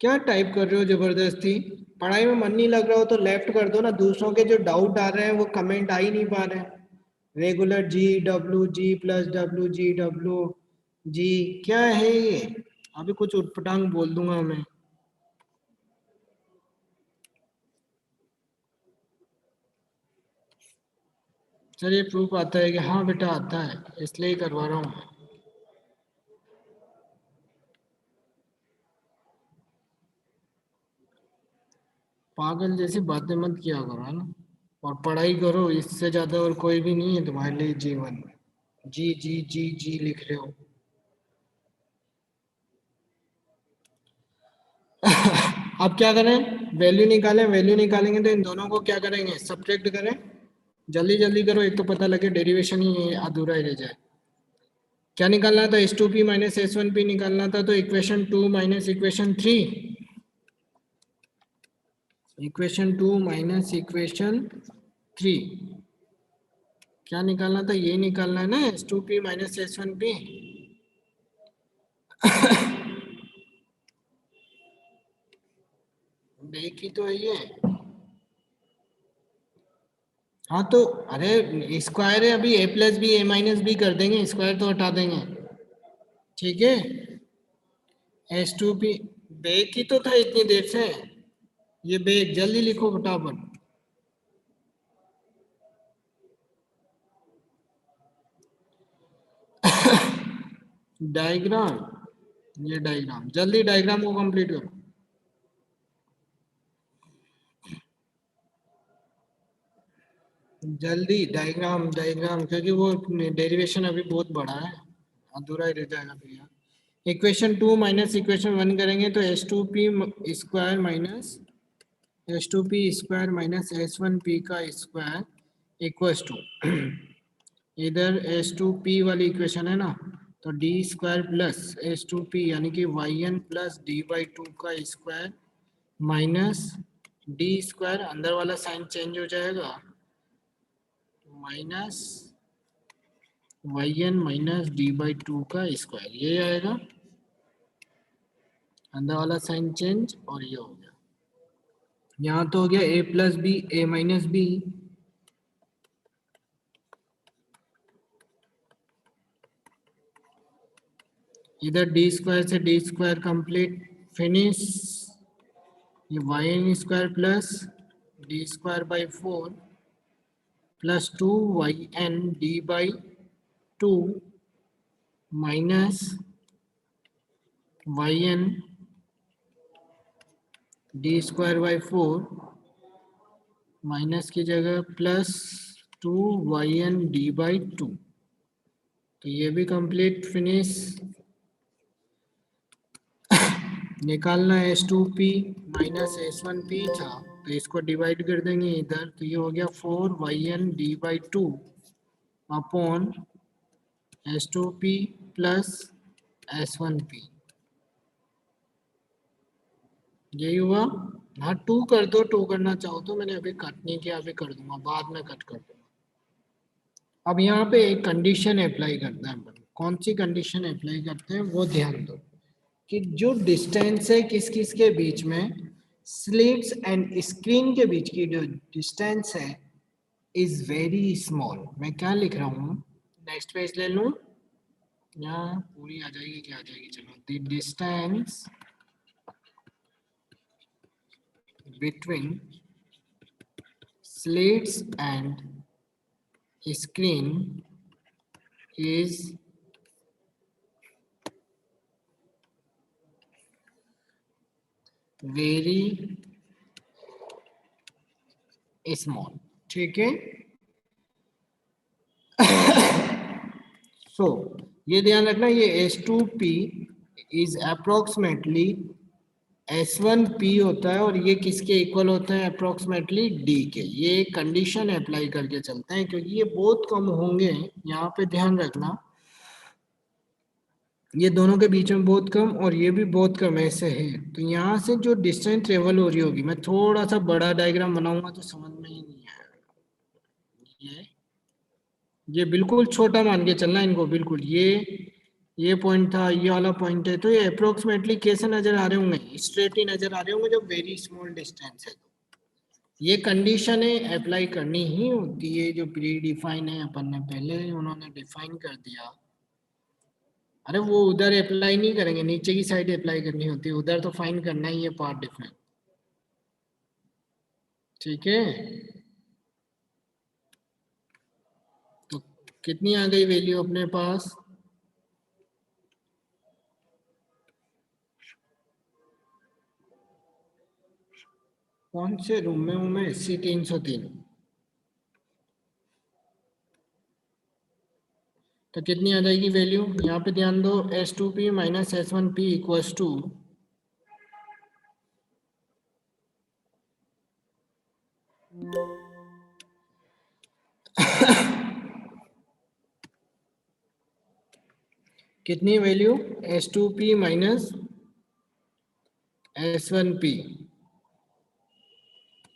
क्या टाइप कर रहे हो जबरदस्ती? पढ़ाई में मन नहीं लग रहा हो तो लेफ्ट कर दो ना. दूसरों के जो डाउट आ रहे हैं वो कमेंट आ ही नहीं पा रहे हैं. रेगुलर G प्लस WG क्या है ये? अभी कुछ उटपटांग बोल दूंगा मैं. चलिए प्रूफ आता है कि हाँ बेटा आता है, इसलिए ही करवा रहा हूँ. पागल जैसी बातें मत किया करो, है ना. और पढ़ाई करो, इससे ज्यादा और कोई भी नहीं है तुम्हारे लिए जीवन में. जी लिख रहे हो. अब क्या करें? वैल्यू निकालें. वैल्यू निकालेंगे तो इन दोनों को क्या करेंगे? सब्ट्रैक्ट करें. जल्दी जल्दी करो, एक तो पता लगे डेरिवेशन ही अधूरा ही रह जाए. क्या निकालना था? S2P माइनस S1P निकालना था. तो equation 2 minus equation 3, equation 2 minus equation 3 क्या निकालना था? ये निकालना है ना, S2P माइनस S1P. देखी तो है ये. हाँ तो अरे स्क्वायर है, अभी ए plus B A minus B कर देंगे, स्क्वायर तो हटा देंगे। ठीक है, एस टू पी बेक ही तो था इतनी देर से, ये बेक जल्दी लिखो फटाफट। डायग्राम, ये डायग्राम जल्दी डायग्राम को कंप्लीट करो। जल्दी डायग्राम डायग्राम, क्योंकि वो डेरिवेशन अभी बहुत बड़ा है, अधूरा ही रह जाएगा फिर यार। इक्वेशन 2 माइनस इक्वेशन 1 करेंगे तो S two P square minus S two P square minus S one P का स्क्वायर इक्वल्स टू, इधर एस टू पी वाली इक्वेशन है ना, तो D square plus S two P यानी कि Y N plus D by two का square minus D square, अंदर वाला साइन चेंज हो जाएगा, minus Y N minus D by two का स्क्वायर, ये आएगा, अंदर वाला साइन चेंज और ये हो गया। यहाँ तो हो गया A plus B A minus B, इधर डी स्क्वायर से डी स्क्वायर कंप्लीट फिनिश, ये Y N square plus D square by four plus two Y N D by two minus Y N D square by four minus की जगह plus two Y N D by two, तो ये भी complete finish. निकालना S two P minus S one P था, तो इसको divide कर देंगे इधर, तो ये हो गया four Y N D by two upon S two P plus S one P, यही हुआ। हाँ टू कर दो, टू करना चाहो तो, मैंने अभी कट नहीं किया, अभी कर दूंगा, बाद में कट कर दूंगा। अब यहाँ पे एक कंडीशन अप्लाई करते हैं अपन, कौन सी कंडीशन अप्लाई करते हैं वो ध्यान दो, कि जो डिस्टेंस है किस किस के बीच में, स्लिट्स एंड स्क्रीन के बीच की जो डिस्टेंस है इज वेरी स्मॉल। मैं क्या लिख रहा हूँ, नेक्स्ट पेज ले लूँ, यहाँ पूरी आ जाएगी, क्या आ जाएगी, चलो, the distance between slits and screen is very small, ठीक है। so ये ध्यान रखना, ये S2P is approximately S1P होता है, और ये किसके इक्वल होता है, अप्रोक्सीमेटली D के। ये कंडीशन अप्लाई करके चलते हैं, क्योंकि ये बहुत कम होंगे, यहाँ पे ध्यान रखना, ये दोनों के बीच में बहुत कम और ये भी बहुत कम ऐसे है, तो यहाँ से जो डिस्टेंस ट्रेवल हो रही होगी, मैं थोड़ा सा बड़ा डायग्राम बनाऊंगा तो समझ में ही नहीं आएगा। ये बिल्कुल छोटा मान के चलना इनको, बिल्कुल ये पॉइंट था, ये वाला पॉइंट है, तो ये अप्रोक्सीमेटली कैसे नजर आ रहे होंगे, स्ट्रेट ही नजर आ रहे होंगे जब वेरी स्मॉल डिस्टेंस है। ये कंडीशन है अप्लाई करनी ही होती है, जो प्री डिफाइन है अपन ने पहले उन्होंने डिफाइन कर दिया। अरे वो उधर अप्लाई नहीं करेंगे, नीचे की साइड अप्लाई करनी होती है, उधर तो फाइन करना ही है पार्ट डिफरेंट, ठीक है। तो कितनी आ गई वैल्यू अपने पास, कौन से रूम में हूं मैं, C303, तो कितनी आ जाएगी वैल्यू, यहाँ पे ध्यान दो, S2P minus S1P equals to कितनी वैल्यू, S2P माइनस S1P,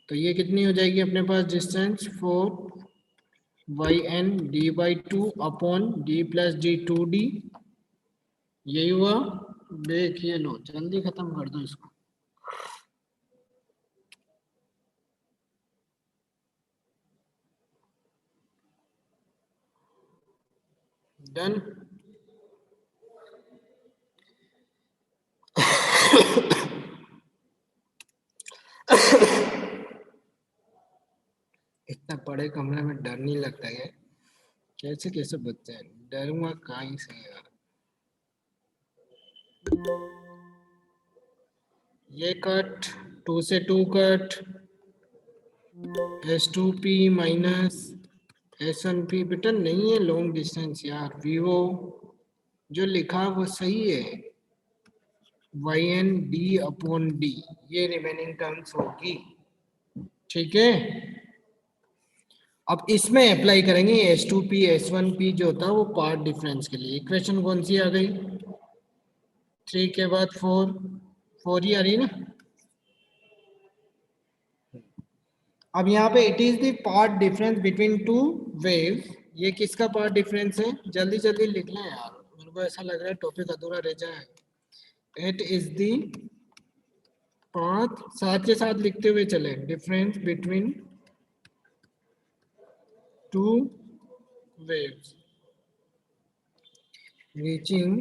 तो ये कितनी हो जाएगी अपने पास distance, four Y N D by two upon D plus D two D, यही हुआ। देखिए लो, जल्दी खत्म कर दो इसको। डन। इतना बड़े कमरे में डर नहीं लगता है, कैसे कैसे बचते हैं, डरूंगा कहीं से यार। ये कट, 2 से 2 कट, S2P माइनस S1P, बेटा नहीं है लॉन्ग डिस्टेंस यार, वीवो जो लिखा वो सही है, YN/D, ये रिमेनिंग टर्म्स होगी, ठीक है। अब इसमें अप्लाई करेंगे S2P S1P जो होता है वो पार्ट डिफरेंस के लिए। इक्वेशन कौन सी आ गई, 3 के बाद 4, 4 ही आ रही है ना। अब यहाँ पे it is the path difference between two waves, ये किसका पार्ट डिफरेंस है, जल्दी जल्दी लिख लें यार, मेरे को ऐसा लग रहा है टॉपिक अधूरा रह जाए। इट इज द पाथ, साथ के साथ लिखते हुए चले, difference between two waves reaching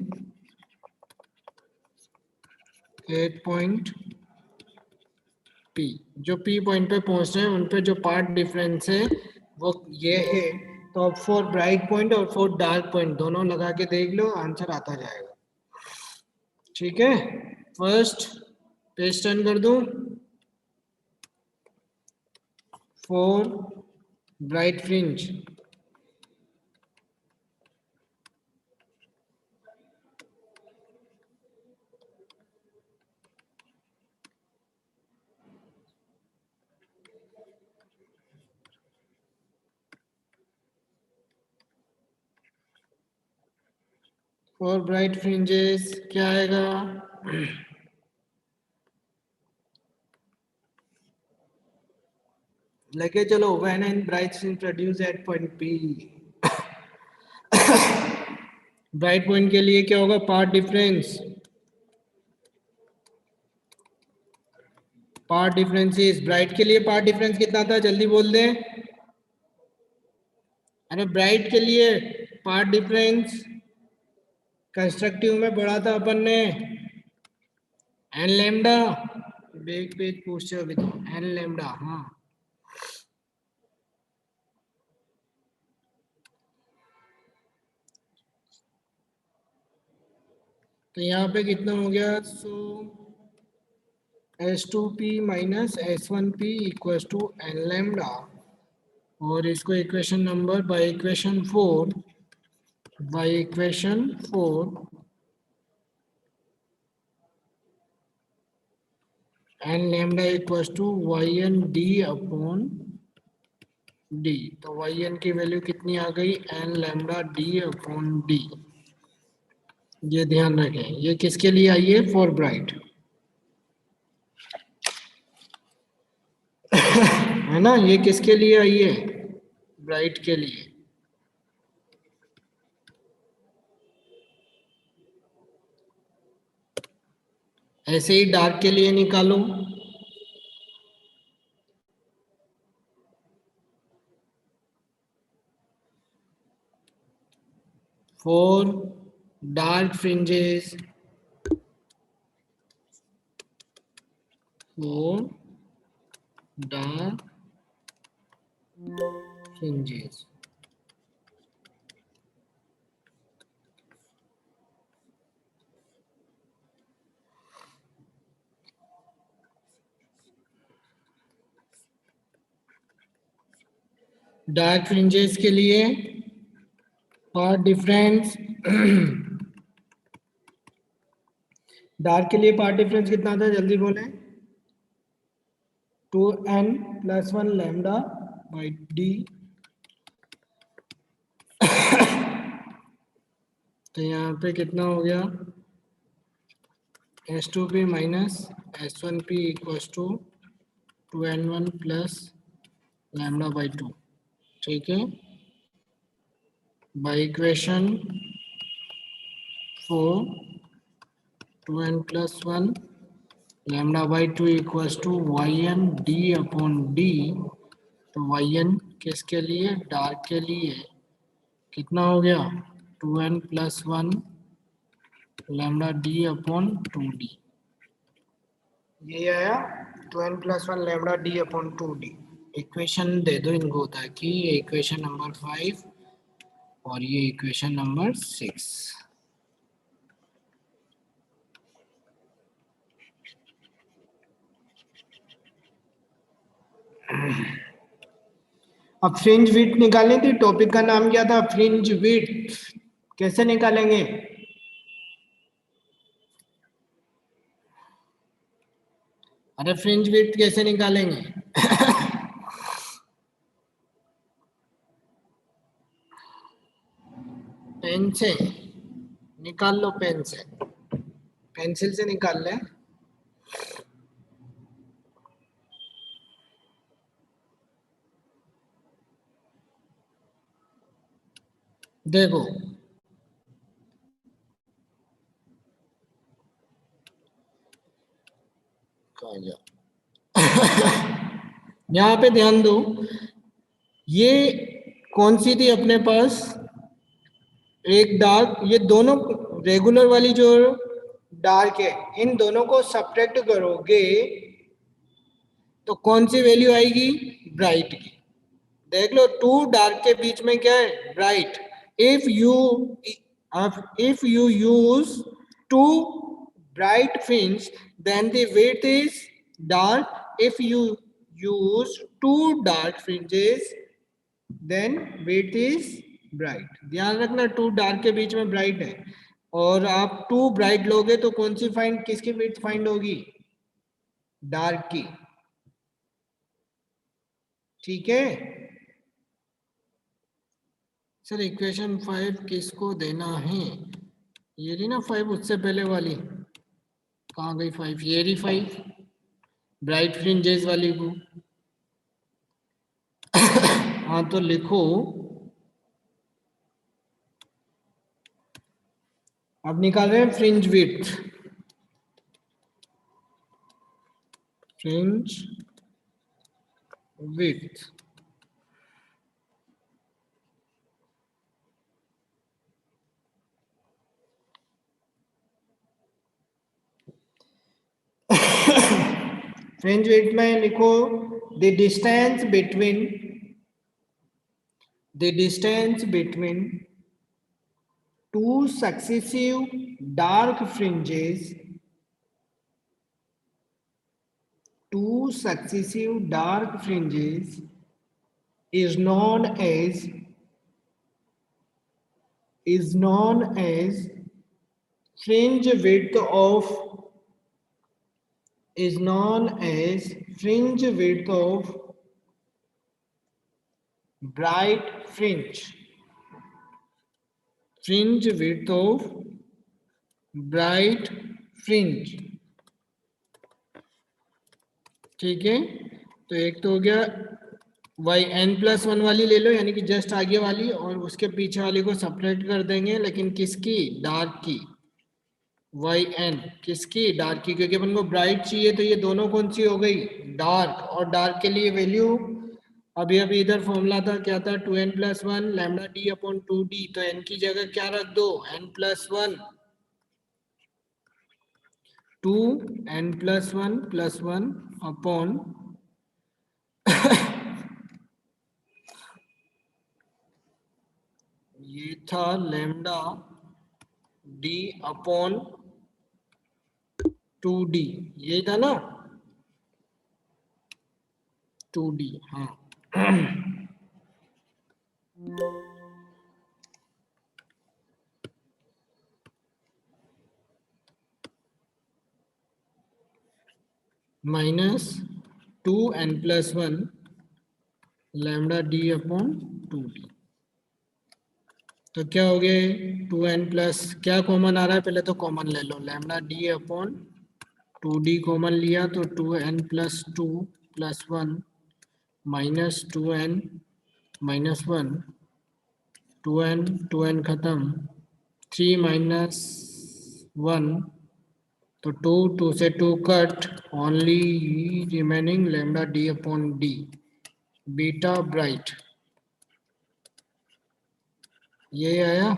8 point P, जो P पॉइंट पे पहुंच रहे हैं उन पे जो पार्ट डिफरेंस है वो ये है। तो अब फॉर ब्राइट पॉइंट और फॉर डार्क पॉइंट दोनों लगा के देख लो, आंसर आता जाएगा, ठीक है। फर्स्ट पेज टर्न कर दूं, for bright fringe for bright fringes क्या आएगा, लेके चलो, when and bright fringe produce at point P, bright point के लिए क्या होगा, path difference, path difference is, bright के लिए पार्ट डिफरेंस कितना था जल्दी बोल दें, अरे ब्राइट के लिए पार्ट डिफरेंस कंस्ट्रक्टिव में पढ़ा था अपन ने, एन लैम्डा, बैक पेज पूछते हो अभी तो, एन लैम्डा, हाँ। तो यहाँ पे कितना हो गया, so S2P minus S1P equals to N lambda, और इसको equation number by equation 4 N lambda equals to YN/D/D, तो YN की वैल्यू कितनी आ गई, एन लैम्डा D/D, ये ध्यान रखें, ये किसके लिए आई है, फॉर ब्राइट, है ना, ये किसके लिए आई है, ब्राइट के लिए। ऐसे ही डार्क के लिए निकालो, for dark fringes, for dark fringes, dark fringes के लिए पार्ट डिफरेंस, डार्क के लिए पार्ट डिफरेंस कितना था जल्दी बोले, 2n+1 लैम्डा बाई D, तो यहाँ पे कितना हो गया, S2P minus S1P equals to 2n1 plus lambda by 2, ठीक है। By equation 4 2n+1 lambda by 2 equals to YN/D/D, तो YN किसके लिए, डार्क के लिए, कितना हो गया 2n plus 1 lambda D upon 2d। ये आया 2n plus 1 lambda D upon 2d। Equation दे दो इनको ताकि ये इक्वेशन नंबर 5 और ये इक्वेशन नंबर 6। अब फ्रिंज विड्थ निकालनी थी। टॉपिक का नाम क्या था? Fringe width. कैसे निकालेंगे? अरे फ्रिंज विड्थ कैसे निकालेंगे? पेन से निकाल लो, पेन से, पेंसिल से निकाल ले। देखो यहाँ पे ध्यान दो, ये कौन सी थी अपने पास? एक डार्क, ये दोनों रेगुलर वाली जो डार्क है, इन दोनों को सब्ट्रैक्ट करोगे तो कौन सी वैल्यू आएगी? ब्राइट की। देख लो, टू डार्क के बीच में क्या है? Bright. If you use two bright fringe then the width is dark. If you use two dark fringes then width is bright. ध्यान रखना, टू डार्क के बीच में ब्राइट है, और आप टू ब्राइट लोगे तो कौन सी फाइंड, किसकी विड्थ फाइंड होगी? डार्क की। ठीक है सर। इक्वेशन 5 किसको देना है? ये रही ना 5, उससे पहले वाली कहाँ गई 5? ये रही 5, ब्राइट फ्रिंजेस वाली को। हाँ तो लिखो, अब निकाल रहे हैं fringe width. Fringe width fringe width में लिखो the distance between two successive dark fringes is known as fringe width of bright fringe. Fringe width of bright fringe. ठीक है, तो एक तो हो गया yn+1 वाली ले लो, यानी कि जस्ट आगे वाली, और उसके पीछे वाली को सब्ट्रैक्ट कर देंगे, लेकिन किसकी? डार्क की। yn किसकी? डार्क की, क्योंकि अपन को ब्राइट चाहिए, तो ये दोनों कौन सी हो गई? डार्क। और डार्क के लिए वैल्यू अभी इधर फॉर्मूला था, क्या था? 2n+1 lambda D upon 2d। तो n की जगह क्या रख दो? n+1 2n+1+1 अपॉन ये था लैम्डा डी अपॉन 2d, ये था ना 2d। हाँ -2n+1 lambda D upon 2d। तो क्या हो गया? 2n प्लस, क्या कॉमन आ रहा है? पहले तो कॉमन ले लो, lambda D upon 2d common लिया तो 2n+2+1 -2n -1 2n खत्म, 3 - 1 तो 2 से 2 cut, only remaining lambda D upon D, beta bright. ये आया।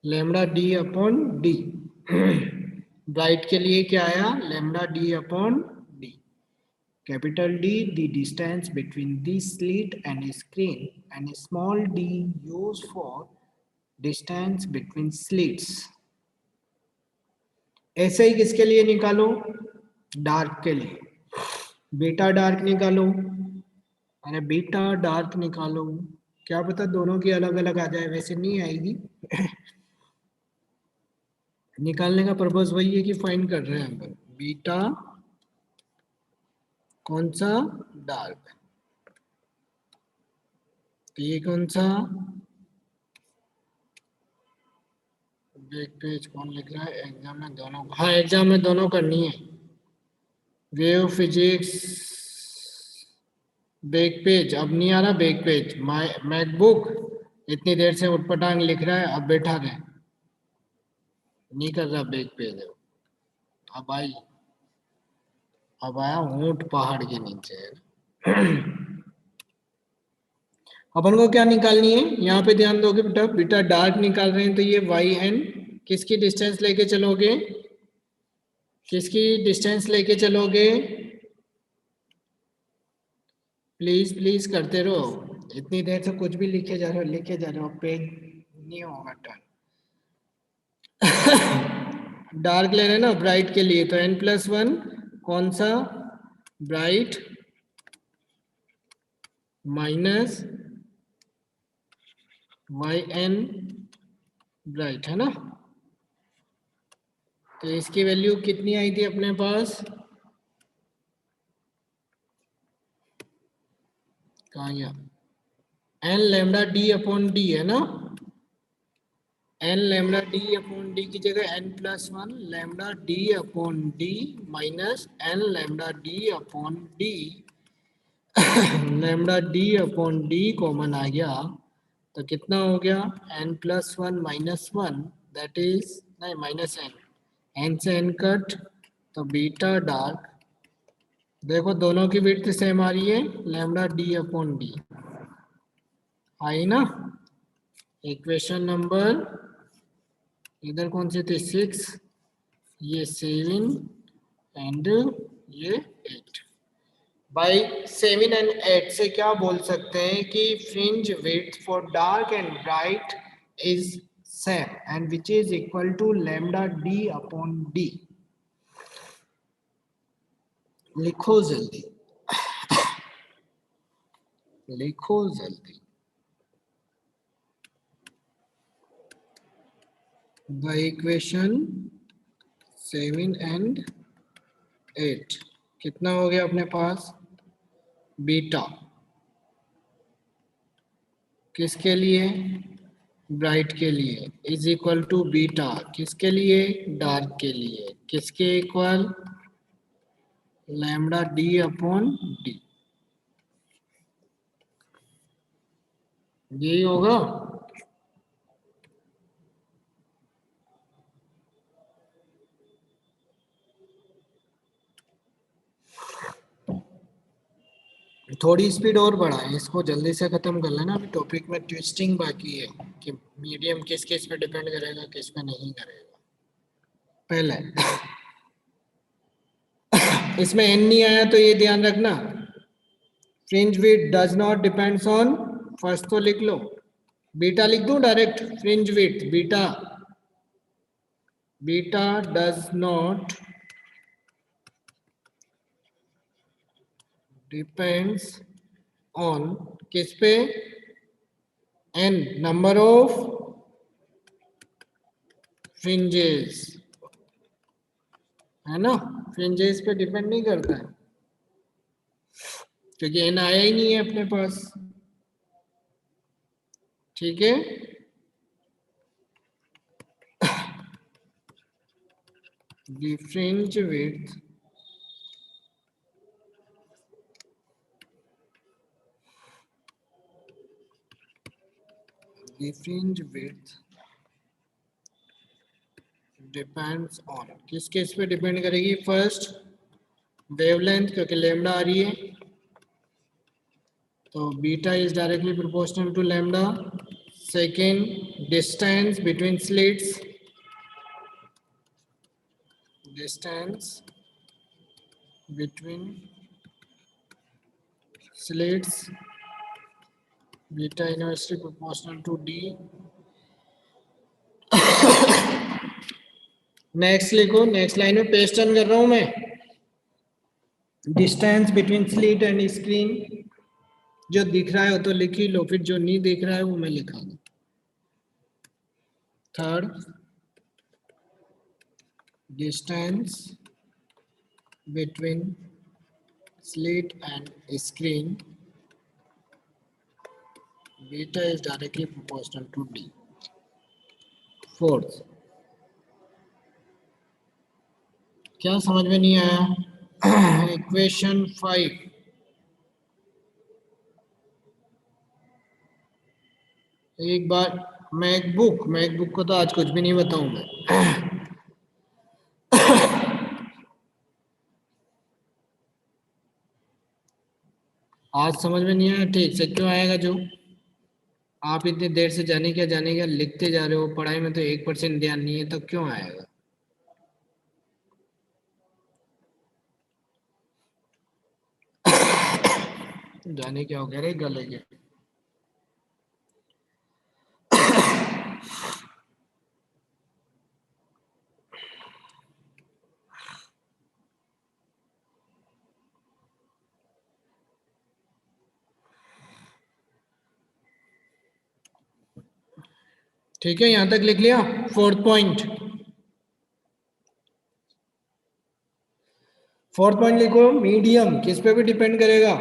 Lambda D upon D. Bright के लिए क्या आया, lambda D upon D. Capital D, the distance between the slit and screen, and small d used for distance between slits. ऐसे ही किसके लिए निकालो, डार्क के लिए, बीटा डार्क निकालो। अरे बीटा डार्क निकालो, क्या पता दोनों की अलग अलग आ जाए, वैसे नहीं आएगी। निकालने का पर्पस वही है कि फाइंड कर रहे हैं हम बीटा कौन सा, डार्क। तो ये कौन सा, बैक पेज कौन लिख रहा है, एग्जाम में दोनों, हाँ एग्जाम में दोनों करनी है। वेव फिजिक्स बैक पेज, अब नहीं आ रहा बैक पेज, मैकबुक इतनी देर से उठपटांग लिख रहा है, अब बैठा रहे, नहीं कर रहा बैक पेज। अब आई, अब आया ऊंट पहाड़ के नीचे। अपन को क्या निकालनी है, यहाँ पे ध्यान दोगे बेटा, बेटा डार्क निकाल रहे हैं तो ये वाई एन किसकी डिस्टेंस लेके चलोगे, किसकी डिस्टेंस लेके चलोगे, प्लीज प्लीज करते रहो, इतनी देर से कुछ भी लिखे जा रहे हो, लिखे जा रहे हो, पेज नहीं होगा टर्न। डार्क ले रहे हैं ना ब्राइट के लिए, तो n+1 कौन सा, bright minus Y N bright, है ना। तो इसकी वैल्यू कितनी आई थी अपने पास, कहाँ गया, N lambda D upon D है ना, N lambda D upon D की जगह n+1 lambda D upon D minus N lambda D upon D. Lambda D upon D common आ गया तो कितना हो गया, n+1 -1 दैट इज, नहीं माइनस एन, एन से एन कट, तो बीटा डार्क, देखो दोनों की विड्थ सेम आ रही है, लैम्डा डी अपॉन डी आई ना। इक्वेशन नंबर इधर कौन सी थी, 6, ये 7 एंड ये 8। बाई 7 एंड 8 से क्या बोल सकते हैं कि fringe width for dark and bright is same and which is equal to lambda D upon D. लिखो जल्दी, लिखो जल्दी। द इक्वेशन 7 एंड 8 कितना हो गया अपने पास, बीटा किसके लिए, ब्राइट के लिए, इज इक्वल टू बीटा किसके लिए, डार्क के लिए, किसके equal, lambda D upon D, यही होगा। थोड़ी स्पीड और बढ़ाएं, इसको जल्दी से खत्म कर लेना, अभी टॉपिक में ट्विस्टिंग बाकी है कि मीडियम किस किस पे डिपेंड करेगा, किस पे नहीं करेगा। पहले इसमें एन नहीं आया तो ये ध्यान रखना, fringe width does not depends on, first तो लिख लो, बीटा लिख दूं direct, fringe width beta, beta does not depends on किस पे, एन नंबर ऑफ फ्रिंजेस, है ना, फ्रिंजेस पे डिपेंड नहीं करता है क्योंकि एन आया ही नहीं है अपने पास, ठीक है। The fringe width depends on, किस केस पे डिपेंड करेगी, फर्स्ट वेवलेंथ, क्योंकि लैम्डा आ रही है तो beta is directly proportional to lambda, Second, distance between slits. Distance between slits beta inversely proportional to D. Next लिखो, नेक्स्ट लाइन में पेस्ट टर्न कर रहा हूं मैं. Distance between slit and screen. जो दिख रहा है वो तो लिख ही लो, फिर जो नहीं दिख रहा है वो मैं लिखा दूं. Third, distance between slit and screen beta is directly proportional to D. Fourth, क्या समझ में नहीं आया? इक्वेशन 5. एक बार मैकबुक को तो आज कुछ भी नहीं बताऊं मैं. आज समझ में नहीं आया, ठीक से क्यों आएगा? जो आप इतनी देर से जाने क्या लिखते जा रहे हो, पढ़ाई में तो 1% ध्यान नहीं है, तो क्यों आएगा? जाने क्या हो गया रे गले के? ठीक है, यहां तक लिख लिया. फोर्थ पॉइंट लिखो. मीडियम किस पे भी डिपेंड करेगा?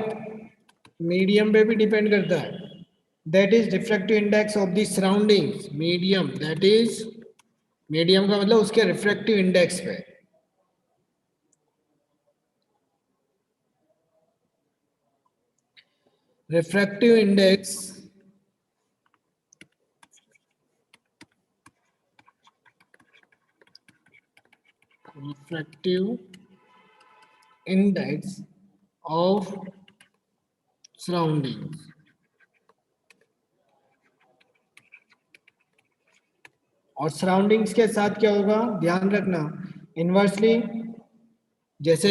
मीडियम पे भी डिपेंड करता है. That is refractive index of the surroundings. Medium, that is, medium का मतलब उसके रिफ्रैक्टिव इंडेक्स पे. Refractive index of surroundings. और सराउंडिंग्स के साथ क्या होगा, ध्यान रखना. इनवर्सली, जैसे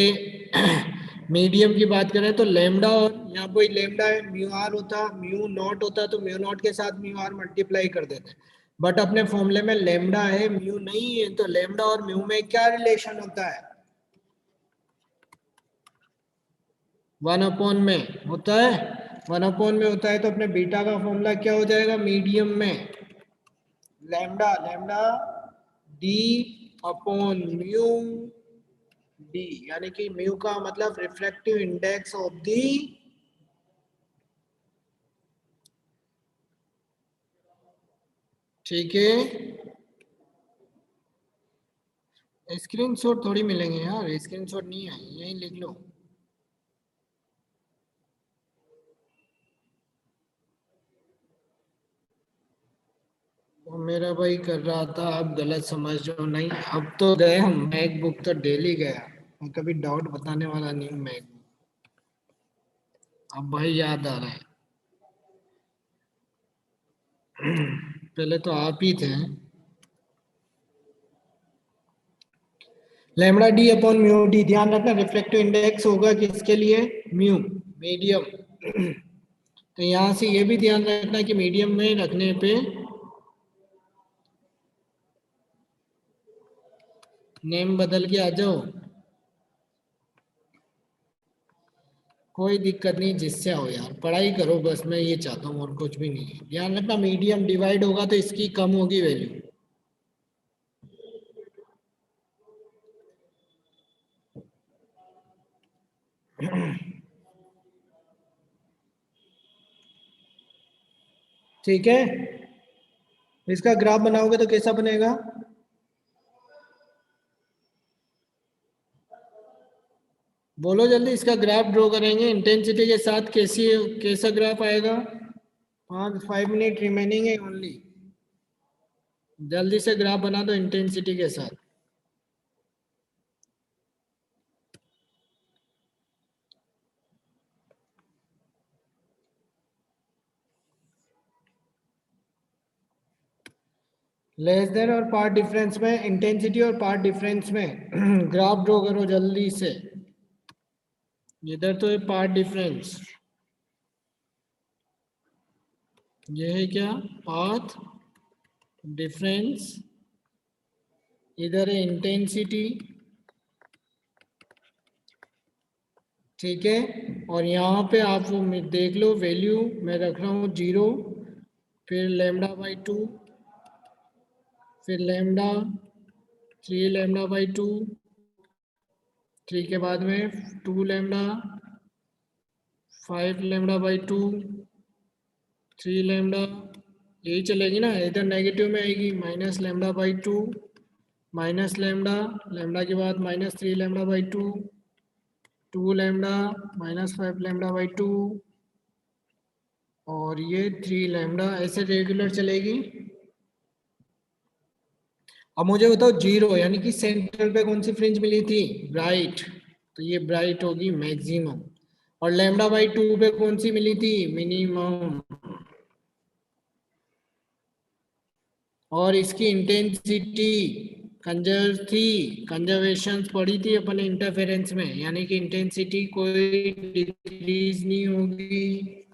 मीडियम की बात करें तो लेमडा, और यहाँ कोई लेमडा है, म्यू आर होता, म्यू नॉट होता, तो म्यू नॉट के साथ म्यू आर मल्टीप्लाई कर देते हैं. बट अपने फॉर्मूले में लेमडा है, म्यू नहीं है, तो लेमडा और म्यू में क्या रिलेशन होता है? 1 में होता है. 1 में होता है, तो अपने बीटा का फॉर्मूला क्या हो जाएगा मीडियम में? Lambda D upon mu D, यानी कि म्यू का मतलब रिफ्रैक्टिव इंडेक्स ऑफ दी, ठीक है. स्क्रीनशॉट थोड़ी मिलेंगे यार, स्क्रीनशॉट नहीं है, यही लिख लो. वो मेरा भाई कर रहा था, अब गलत समझ रहे नहीं. अब तो गए हम, मैकबुक तो डेली गया, मैं कभी डाउट बताने वाला नहीं हूँ मैकबुक. अब भाई याद आ रहा है. पहले तो आप ही थे. Lambda D upon mu D, ध्यान रखना रिफ्लेक्टिव इंडेक्स होगा किसके लिए? Mu, medium. तो यहां से ये भी ध्यान रखना कि मीडियम में रखने पे नेम बदल के आ जाओ, कोई दिक्कत नहीं, जिससे हो यार, पढ़ाई करो बस, मैं ये चाहता हूँ, और कुछ भी नहीं है. ध्यान रखना मीडियम डिवाइड होगा तो इसकी कम होगी वैल्यू. ठीक है. इसका ग्राफ बनाओगे तो कैसा बनेगा? बोलो जल्दी. इसका ग्राफ ड्रॉ करेंगे इंटेंसिटी के साथ, कैसी, कैसा ग्राफ आएगा? 5 मिनट रिमेनिंग है ओनली. जल्दी से ग्राफ बना दो इंटेंसिटी के साथ. लेस देन और पार्ट डिफरेंस में, इंटेंसिटी और पार्ट डिफरेंस में ग्राफ ड्रॉ करो जल्दी से। इधर तो है पार्ट डिफरेंस, ये है क्या पाथ डिफरेंस, इधर है इंटेंसिटी, ठीक है। और यहाँ पे आप वो देख लो वैल्यू मैं रख रहा हूँ 0, फिर लेमडा बाई 2, फिर लेमडा 3 लेमडा बाई 2, 3 के बाद में 2 लेमडा, 5 लेमडा बाई 2, 3 लेमडा, यही चलेगी ना। इधर नेगेटिव में आएगी minus lambda by 2, minus lambda, lambda के बाद minus 3 lambda by 2, 2 lambda, minus 5 lambda by 2, और ये 3 लेमडा, ऐसे रेगुलर चलेगी। अब मुझे बताओ 0 यानी कि सेंटर पे कौन सी फ्रिंज मिली थी, ब्राइट, तो ये ब्राइट होगी मैक्सिमम। और लेमडा बाई 2 पे कौन सी मिली थी, मिनिमम। और इसकी इंटेंसिटी कंजर्व थी, कंजर्वेशन पढ़ी थी अपने इंटरफेरेंस में, यानी कि इंटेंसिटी कोई डिक्रीज नहीं होगी,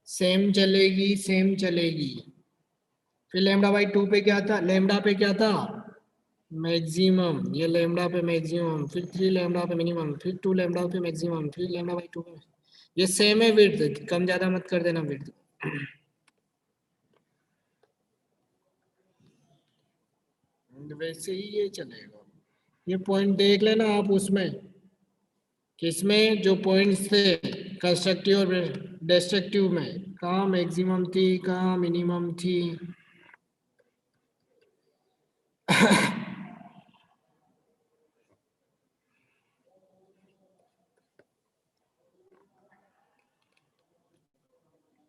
सेम चलेगी, सेम चलेगी। फिर लेमडा बाई 2 पे क्या था, लेमडा पे क्या था मैक्सिमम, ये लेमडा पे मैक्सिमम, फिर 3 लेमडा पे मिनिमम, फिर 2 लेमडा पे मैक्सिमम, फिर लेमडा बाई 2 पे, ये सेम है विड्थ, कम ज्यादा मत कर देना विड्थ। वैसे ही ये चलेगा। ये पॉइंट देख लेना आप उसमें, किसमें जो पॉइंट्स थे कंस्ट्रक्टिव और डिस्ट्रक्टिव में, कहाँ मैक्सिमम थी कहाँ मिनिमम थी।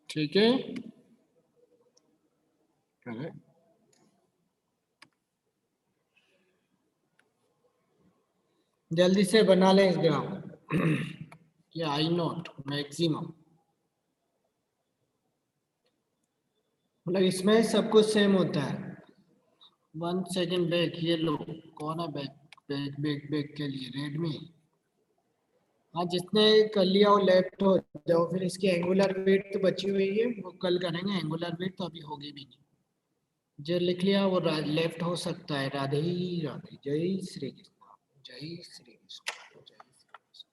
ठीक है, करेक्ट। जल्दी से बना लें इस ग्राफ। ये आई नॉट मैक्सिमम, मतलब इसमें सब कुछ सेम होता है। 1 सेकेंड बैक, ये लो कौन है बैक, बैक बैक बैक के लिए रेडमी। हाँ जिसने कर लिया वो लेफ्ट हो जाओ, फिर इसकी एंगुलर वेट तो बची हुई है, वो कल करेंगे। एंगुलर वेट तो अभी होगी भी नहीं, जो लिख लिया वो लेफ्ट हो सकता है। राधे ही राधे, जय श्री कृष्ण, जय श्री कृष्ण, जय श्री कृष्ण।